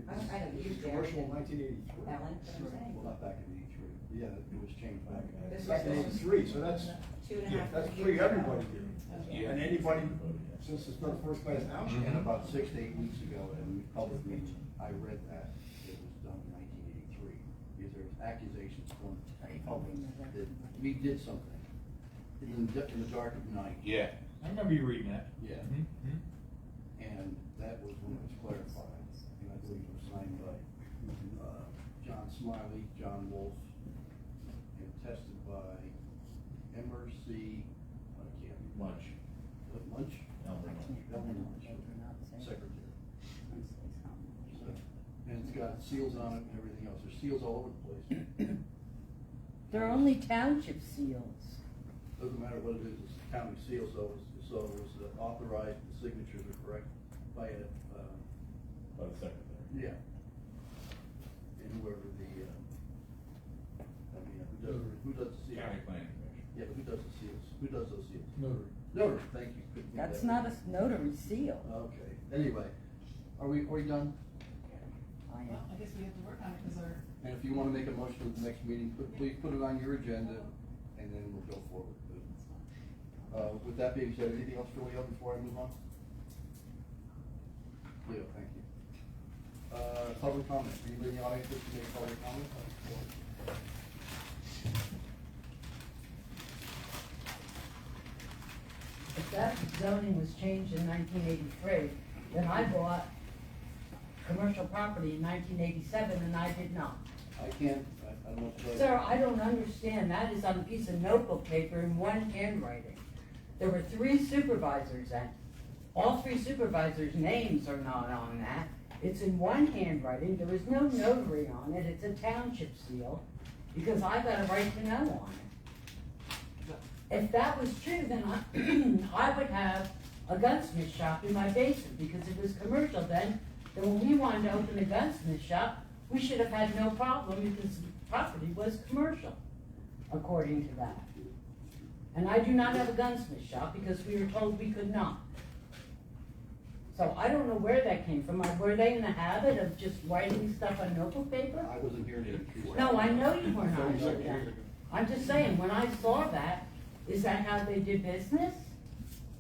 I know, it you was did. commercial in 1983. Ellen, what I'm saying. Well, not back in '83, yeah, it was changed back in. This Back in was- '83, so that's, 2.5 yeah, that's years pre ago. everybody here. Yeah. And anybody, since it's been first class township. And about 6 to 8 weeks ago, in public meeting, I read that it was done in 1983, because there was accusations from the public that we did something in the dark of night. Yeah, I remember you reading that. Yeah. Mhm. And that was when it was clarified, and I believe it was signed by, John Smiley, John Wolf, and tested by MRC, I can't. Lunch. Lunch? Elmer Lunch. Secretary. So, and it's got seals on it and everything else, there's seals all over the place. They're only township seals. Doesn't matter what it is, it's a county seal, so it was authorized, the signatures are correct by a, By the secretary. yeah. And whoever who does the seals? County planning commission. Yeah, but who does the seals? Who does those seals? Notary. Notary, thank you. Couldn't read That's that not right. a notary seal. Okay, anyway, are we done? I am. Well, I guess we have to work on it, because our, And if you wanna make a motion for the next meeting, please put it on your agenda, and then we'll go forward. With that being said, anything else for Leo before I move on? Leo, thank you. Public comment, anybody in the audience wish to make public comment? If that zoning was changed in 1983, then I bought commercial property in 1987 and I did not. I can't, I don't know. if- Sir, I don't understand. That is on a piece of notebook paper in one handwriting. There were 3 supervisors and all 3 supervisors' names are not on that. It's in one handwriting. There is no notary on it. It's a township seal because I got a right to know on it. If that was true, then I would have a gunsmith shop in my basement because it was commercial then. Then when we wanted to open a gunsmith shop, we should have had no problem because the property was commercial, according to that. And I do not have a gunsmith shop because we were told we could not. So I don't know where that came from. Were they in the habit of just writing stuff on notebook paper? I wasn't here to. No, I know you were not here then. I'm just saying, when I saw that, is that how they did business?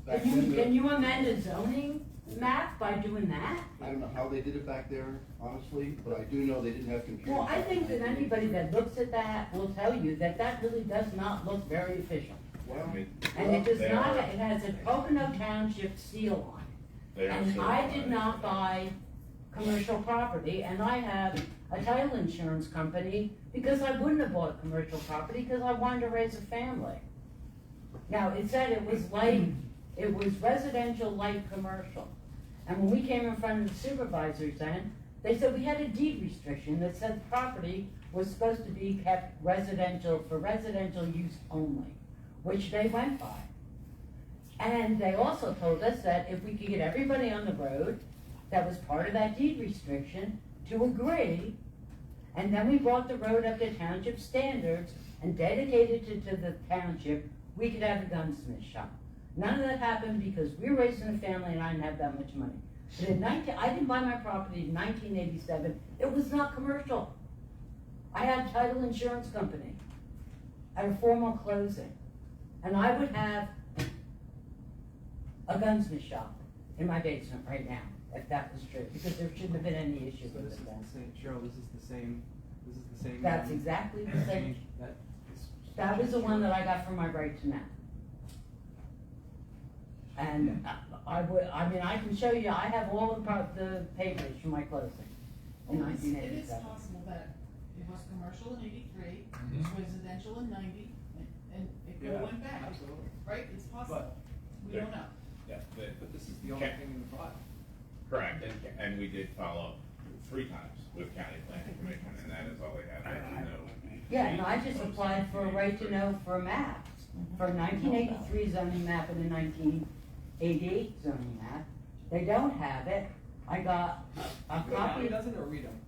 Back Can you, then, can you amend a zoning map by doing that? I don't know how they did it back there, honestly, but I do know they didn't have computers. Well, I back think in that anybody that looks at that will tell you that that really does not look very official. Well, I mean, And it does they not, are- it has a Pocono Township seal on they it. are And I certified. did not buy commercial property, and I have a title insurance company because I wouldn't have bought commercial property because I wanted to raise a family. Now, it said it was light, it was residential light commercial. And when we came in front of the supervisors then, they said we had a deed restriction that said the property was supposed to be kept residential, for residential use only, which they went by. And they also told us that if we could get everybody on the road that was part of that deed restriction to agree, and then we brought the road up to township standards and dedicated it to the township, we could have a gunsmith shop. None of that happened because we were raising a family and I didn't have that much money. But I didn't buy my property in 1987. It was not commercial. I had a title insurance company at a formal closing. And I would have a gunsmith shop in my basement right now, if that was true, because there shouldn't have been any issue So with this is it then. the same, Cheryl, this is the same. That's exactly the same. That is. That was the one that I got for my right to know. And I mean, I can show you, I have all the papers from my closing in Well, it is 1987. possible that it was commercial in 83, it was residential in 90, and it could have went back, Absolutely. right? It's possible. We don't know. Yeah, But this is the only Okay. thing in the file. correct, and we did follow up 3 times with county planning commission, and that is all they had, right to know. Yeah, and I just applied for a right to know for a map, for a 1983 zoning map and a 1988 zoning map. They don't have it. I got a County copy. doesn't, or we don't?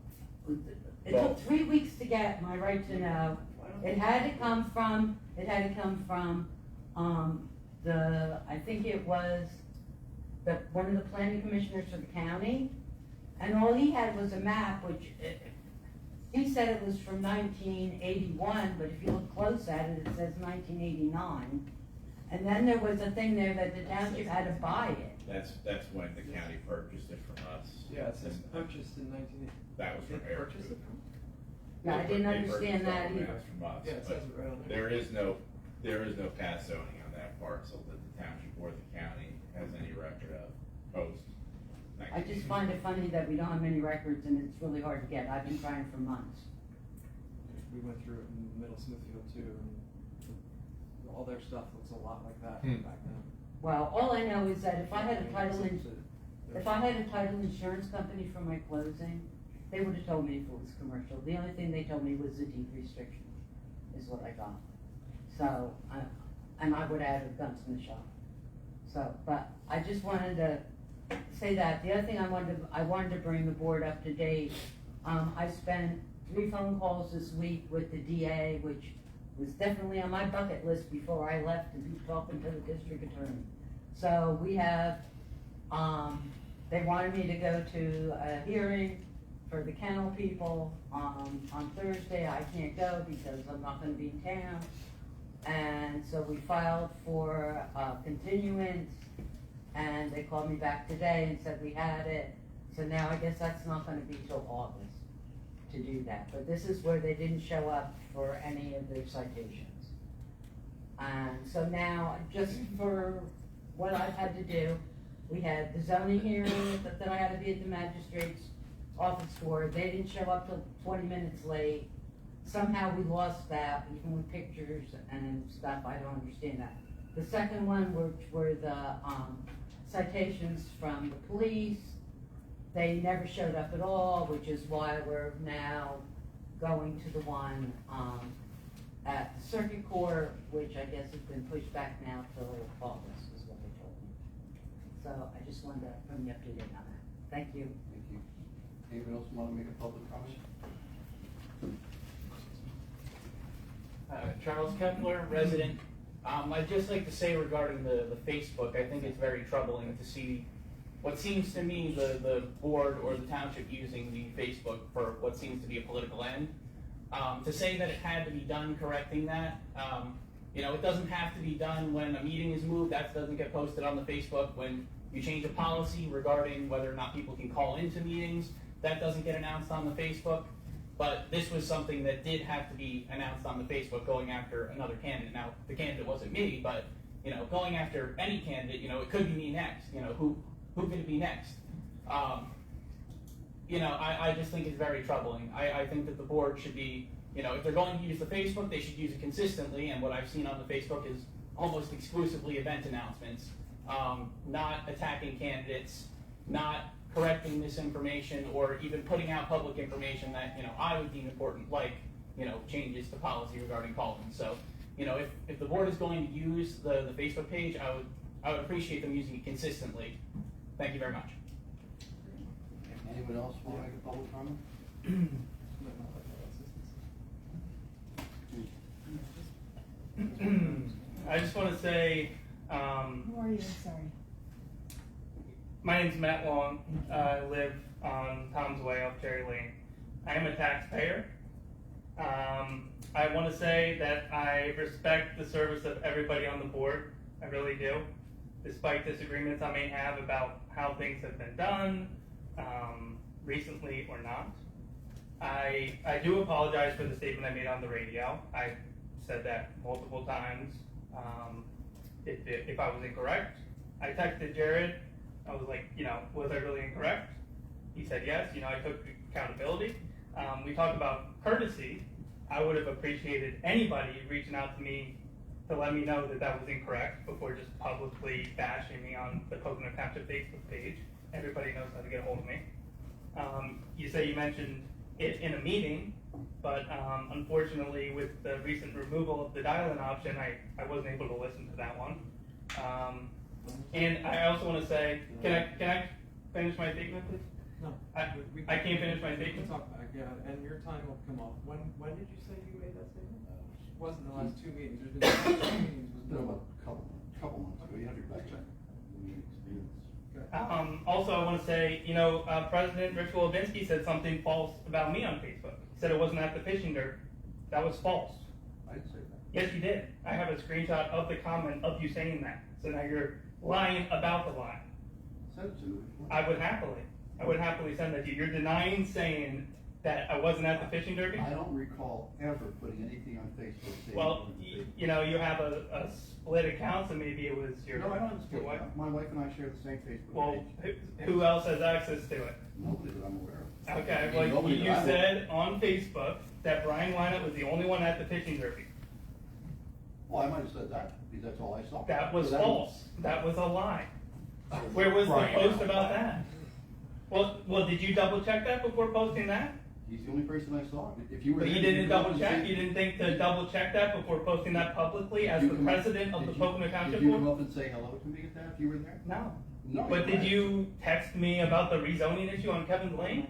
It took 3 weeks to get my right to know. It had to come from, I think it was one of the planning commissioners for the county. And all he had was a map, which, he said it was from 1981, but if you look close at it, it says 1989. And then there was a thing there that the township had to buy it. That's when the county purchased it from us. Yeah, it says purchased in 1980. That was They from Eric. purchased it from? No, I didn't They understand purchased that all the either. maps from us, Yeah, it but says it right on there. there is no past zoning on that parcel that the township or the county has any record of post. I just find it funny that we don't have many records and it's really hard to get. I've been trying for months. We went through it in Middle Smithfield too, and all their stuff looks a lot like that back then. Well, all I know is that if I had a title insurance company for my closing, they would have told me if it was commercial. The only thing they told me was the deed restriction, is what I got. So, and I would add a gunsmith shop. So, but I just wanted to say that. The other thing I wanted to bring the board up to date. I spent 3 phone calls this week with the DA, which was definitely on my bucket list before I left to be talking to the district attorney. So we have, they wanted me to go to a hearing for the kennel people, on Thursday. I can't go because I'm not gonna be in town. And so we filed for a continuance, and they called me back today and said we had it. So now I guess that's not gonna be till August to do that. But this is where they didn't show up for any of their citations. And so now, just for what I've had to do, we had the zoning hearing that I had to be at the magistrate's office for. They didn't show up till 20 minutes late. Somehow we lost that, even with pictures and stuff. I don't understand that. The second one were the citations from the police. They never showed up at all, which is why we're now going to the one at the circuit court, which I guess has been pushed back now till August, is what they told me. So I just wanted to bring you up to date on that. Thank you. Thank you. Anyone else want to make a public comment? Charles Kepler, resident. I'd just like to say regarding the Facebook, I think it's very troubling to see what seems to me the board or the township using the Facebook for what seems to be a political end. To say that it had to be done correcting that, it doesn't have to be done when a meeting is moved. That doesn't get posted on the Facebook. When you change a policy regarding whether or not people can call into meetings, that doesn't get announced on the Facebook. But this was something that did have to be announced on the Facebook, going after another candidate. Now, the candidate wasn't me, but, going after any candidate, it could be me next. Who could it be next? I just think it's very troubling. I think that the board should be, if they're going to use the Facebook, they should use it consistently. And what I've seen on the Facebook is almost exclusively event announcements, not attacking candidates, not correcting misinformation, or even putting out public information that, I would deem important, like, changes to policy regarding calling. So, if the board is going to use the Facebook page, I would appreciate them using it consistently. Thank you very much. Anyone else want to make a public comment? I just want to say, Who are you? Sorry. my name's Matt Long. I live on Tom's Way off Cherry Lane. I am a taxpayer. I want to say that I respect the service of everybody on the board. I really do. Despite disagreements I may have about how things have been done, recently or not. I do apologize for the statement I made on the radio. I said that multiple times. If I was incorrect, I texted Jared. I was like, was I really incorrect? He said yes. I took accountability. We talked about courtesy. I would have appreciated anybody reaching out to me to let me know that that was incorrect before just publicly bashing me on the Pocono Township Facebook page. Everybody knows how to get a hold of me. You say you mentioned it in a meeting, but unfortunately with the recent removal of the dial-in option, I wasn't able to listen to that one. And I also want to say, can I finish my statement, please? No. I can't finish my statement. Talk back, yeah, and your time will come up. When did you say you made that statement? It wasn't the last two meetings. There's been two meetings. It's been about a couple months ago. You have your back check. Also, I want to say, President Rich Wolowinski said something false about me on Facebook. He said it wasn't at the fishing derby. That was false. I didn't say that. Yes, you did. I have a screenshot of the comment of you saying that. So now you're lying about the lie. Send it to me. I would happily send that to you. You're denying saying that I wasn't at the fishing derby? I don't recall ever putting anything on Facebook saying. Well, you have a split account, so maybe it was your. No, I don't have a split your wife. account. My wife and I share the same Facebook Well, page. who else has access to it? Nobody that I'm aware of. Okay, I mean, well, nobody you that I know. said on Facebook that Brian Wynett was the only one at the fishing derby. Well, I might have said that, because that's all I saw. That was So false. That was a lie. Where was the post about that? Well, did you double check that before posting that? He's the only person I saw. If you were But there, you didn't could go up double and check? say- You didn't think to double check that before posting that publicly as Did the you come up- president of the did you- Pocono Township Did you come Board? up and say hello to me at that, if you were there? No. No. But did you text me about the rezoning issue on Kevin's Lane?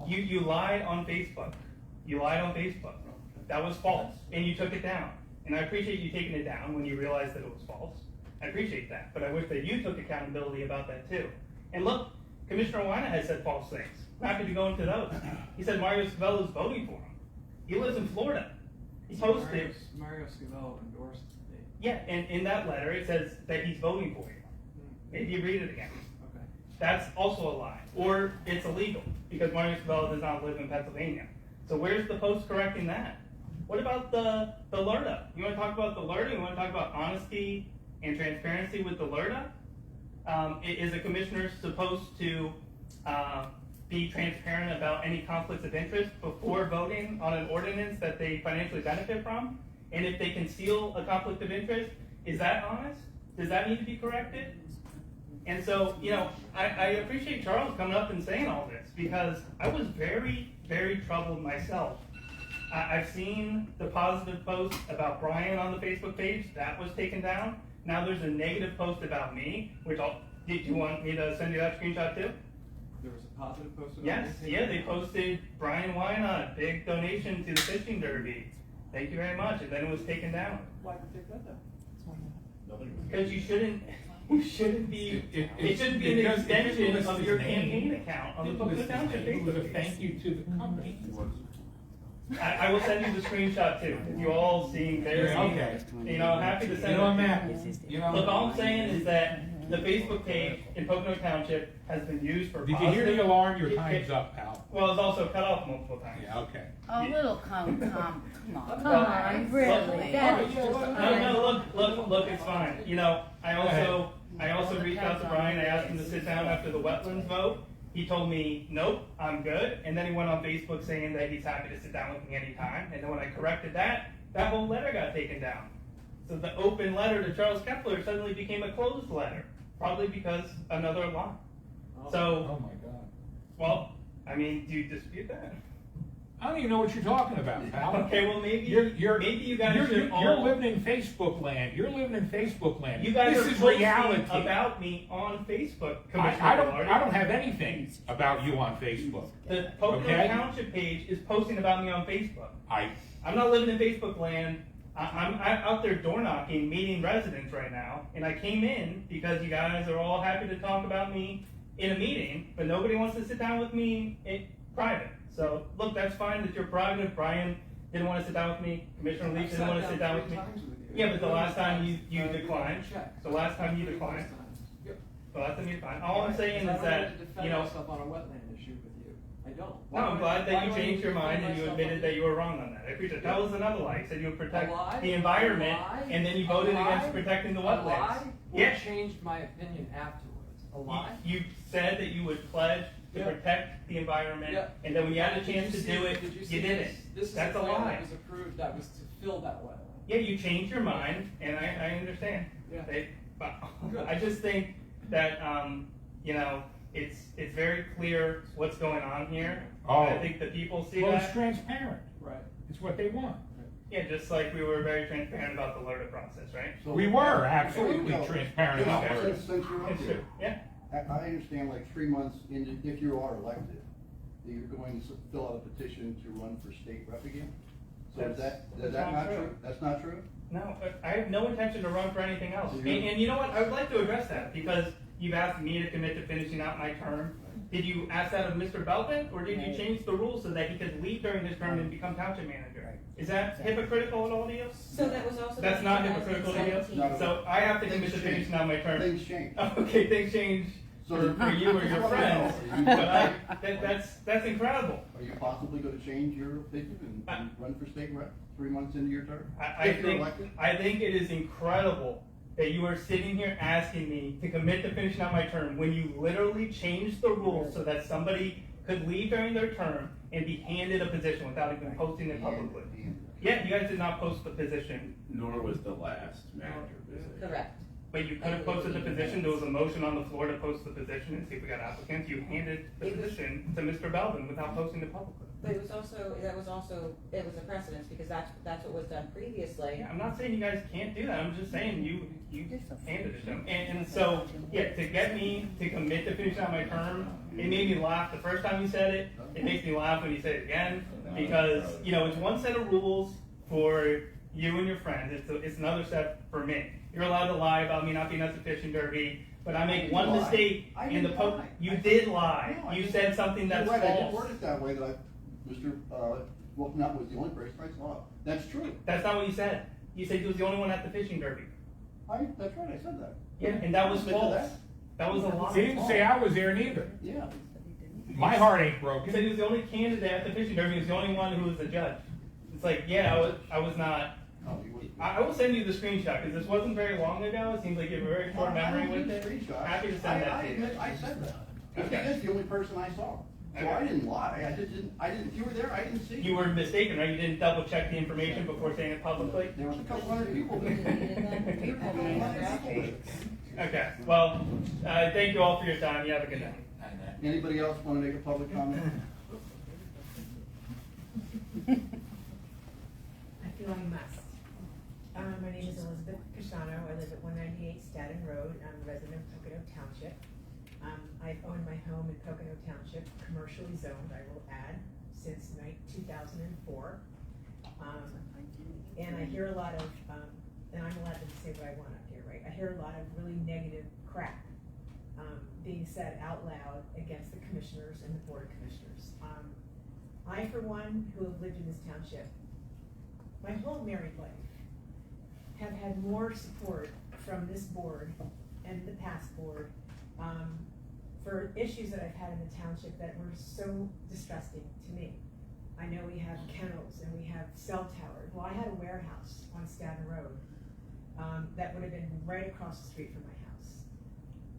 You lied on Facebook. You lied on Facebook. that was false, and you took it down. And I appreciate you taking it down when you realized that it was false. I appreciate that, but I wish that you took accountability about that too. And look, Commissioner Weiner has said false things. I'm happy to go into those. He said Mario Scavello is voting for him. He lives in Florida. He posted. Mario Scavello endorsed me. Yeah, and in that letter it says that he's voting for you. Maybe you read it again. Okay. That's also a lie. Or it's illegal because Mario Scavello does not live in Pennsylvania. So where's the post correcting that? What about the LERTA? You want to talk about the LERTA? You want to talk about honesty and transparency with the LERTA? Is a commissioner supposed to be transparent about any conflicts of interest before voting on an ordinance that they financially benefit from? And if they conceal a conflict of interest, is that honest? Does that need to be corrected? And so, you know, I appreciate Charles coming up and saying all this because I was very, very troubled myself. I've seen the positive post about Brian on the Facebook page. That was taken down. Now there's a negative post about me, which did you want me to send you that screenshot too? There was a positive post about Yes, me? yeah, they posted Brian Wynot, big donation to the fishing derby. Thank you very much. And then it was taken down. Why did they take that down? Because you shouldn't be, it shouldn't be an extension of your campaign account on the Pocono Township It was a Facebook thank page. you to the company. I will send you the screenshot too, if you all see there. Okay. You know, I'm happy to send You know, it. Matt, you know. Look, all I'm saying is that the Facebook page in Pocono Township has been used for Did you positive. hear the alarm? Your time's up, pal. Well, it's also cut off multiple times. Yeah, okay. A little come on, Well, really? That is just. No, look, it's fine. You know, I also reached out to Brian, I asked him to sit down after the wetlands vote. He told me, nope, I'm good. And then he went on Facebook saying that he's happy to sit down with me anytime. And then when I corrected that, that whole letter got taken down. So the open letter to Charles Kepler suddenly became a closed letter, probably because another lie. So, Oh, my God. well, I mean, do you dispute that? I don't even know what you're talking about, pal. Okay, well, maybe maybe you guys you're, should all. You're living in Facebook land. You're living in Facebook land. You guys this are is posting reality. about me on Facebook, I Commissioner don't. Velarde. I don't have anything about you on Facebook. The Pocono Okay. Township page is posting about me on Facebook. I. I'm not living in Facebook land. I'm out there door knocking, meeting residents right now, and I came in because you guys are all happy to talk about me in a meeting, but nobody wants to sit down with me in private. So look, that's fine that you're private. Brian didn't want to sit down with me. Commissioner Leach didn't want to sit down with me. Yeah, but the last time you declined. The last time you declined. The last time you declined. All I'm saying is that, you know. Myself on a wetland issue with you. I don't. No, I'm glad that you changed your mind and you admitted that you were wrong on that. I appreciate it. That was another lie. You said you would protect the environment, and then you voted against protecting the wetlands. A lie? Yeah. Or changed my opinion afterwards. A lie? You said that you would pledge to protect the environment, Yeah. and then when you had a Did chance to see- do it, did you see didn't. This is That's a plan lie. that was approved, that was to fill that wetland. Yeah, you changed your mind, and I understand. Yeah. But Good. I just think that, you know, it's very clear what's going on here. Oh. I think the people see Well, it's that. transparent. Right. It's what they want. Yeah, just like we were very transparent about the LERTA process, right? We were absolutely No, transparent about Okay. it. Since you're up It's here, true. Yeah. I understand like 3 months into, if you are elected, that you're going to fill out a petition to run for state rep again? So is that That's not not true? true. That's not true? No, I have no intention to run for anything else. So And, you're- and you know what? I would like to address that because you've asked me to commit to finishing out my term. Did you ask that of Mr. Belvin, or did you change the rules so that he could leave during his term and become township manager? Is that hypocritical at all to you? So that was also. That's not hypocritical to you? 2017. So I have to commit to Things finishing change. out my term. Things change. Okay, things change for you or your friends, but that's incredible. Are you possibly going to change your opinion and run for state rep 3 months into your term? I If you're think elected? I think it is incredible that you are sitting here asking me to commit to finishing out my term when you literally changed the rules so that somebody could leave during their term and be handed a position without even posting it publicly. Yeah, you guys did not post the position, Nor was the last manager visit. Correct. But you could have posted the position. There was a motion on the floor to post the position and see if we got applicants. You handed the position to Mr. Belvin without posting it publicly. But it was a precedence because that's what was done previously. Yeah, I'm not saying you guys can't do that. I'm just saying you handed it to him. And so, yeah, to get me to commit to finish out my term, it made me laugh the first time you said it. It makes me laugh when you say it again because, you know, it's one set of rules for you and your friends. It's another set for me. You're allowed to lie about me not being at the fishing derby, but I make one mistake in the post. You did lie. You said something that's You're right, I did false. word it that way, that Mr. Not was the only person I saw. That's true. That's not what you said. You said you was the only one at the fishing derby. That's right, I said that. Yeah, and that was Admit to false. that. That was a lie. He didn't say I was there neither. Yeah. My heart ain't He broken. said he was the only candidate at the fishing derby. He was the only one who was the judge. It's like, yeah, I was not. No, he wasn't. I will send you the screenshot because this wasn't very long ago. It seems like you have a very short memory with it. Happy to send that to you. admit, I said that. Okay. He is the only person I saw. So I didn't lie, you were there, I didn't see You were mistaken, right? You didn't double check the information before saying it publicly? There was a couple hundred people there. Okay, well, thank you all for your time. You have a good night. Anybody else wanna make a public comment? I feel I must. My name is Elizabeth Cashano. I live at 198 Staten Road. I'm a resident of Pocono Township. I've owned my home in Pocono Township, commercially zoned, I will add, since 2004. And I hear a lot of, and I'm allowed to say what I want up here, right? I hear a lot of really negative crap being said out loud against the commissioners and the board of commissioners. I, for one, who have lived in this township my whole married life, have had more support from this board and the past board for issues that I've had in the township that were so distressing to me. I know we have kennels and we have cell towers. Well, I had a warehouse on Staten Road that would have been right across the street from my house.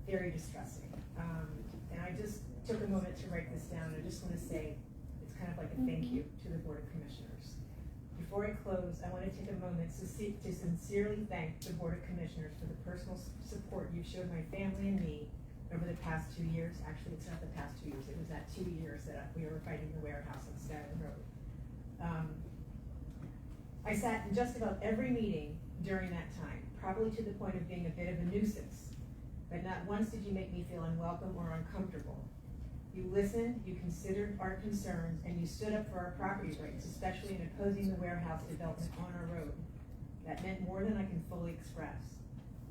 Very distressing. And I just took a moment to write this down. I just want to say it's kind of like a thank you to the Board of Commissioners. Before I close, I want to take a moment to sincerely thank the Board of Commissioners for the personal support you've showed my family and me over the past 2 years. Actually, it's not the past 2 years. It was that 2 years that we were fighting the warehouse on Staten Road. I sat in just about every meeting during that time, probably to the point of being a bit of a nuisance. But not once did you make me feel unwelcome or uncomfortable. You listened, you considered our concerns, and you stood up for our property rights, especially in opposing the warehouse development on our road. That meant more than I can fully express.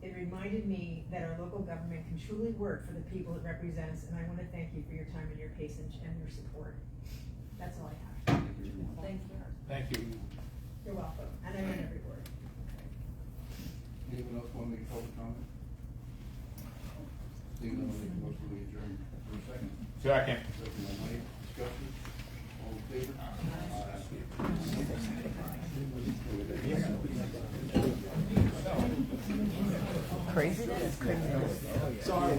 It reminded me that our local government can truly work for the people it represents, and I want to thank you for your time and your patience and your support. That's all I have. Thank you. Thank you. You're welcome, and I'm in every word. Anyone else wanna make a public comment? Seeing none, I'll make a motion to adjourn for a second. Second. Second by Mike, discussion, all in favor? Crazy, that is crazy. Sorry.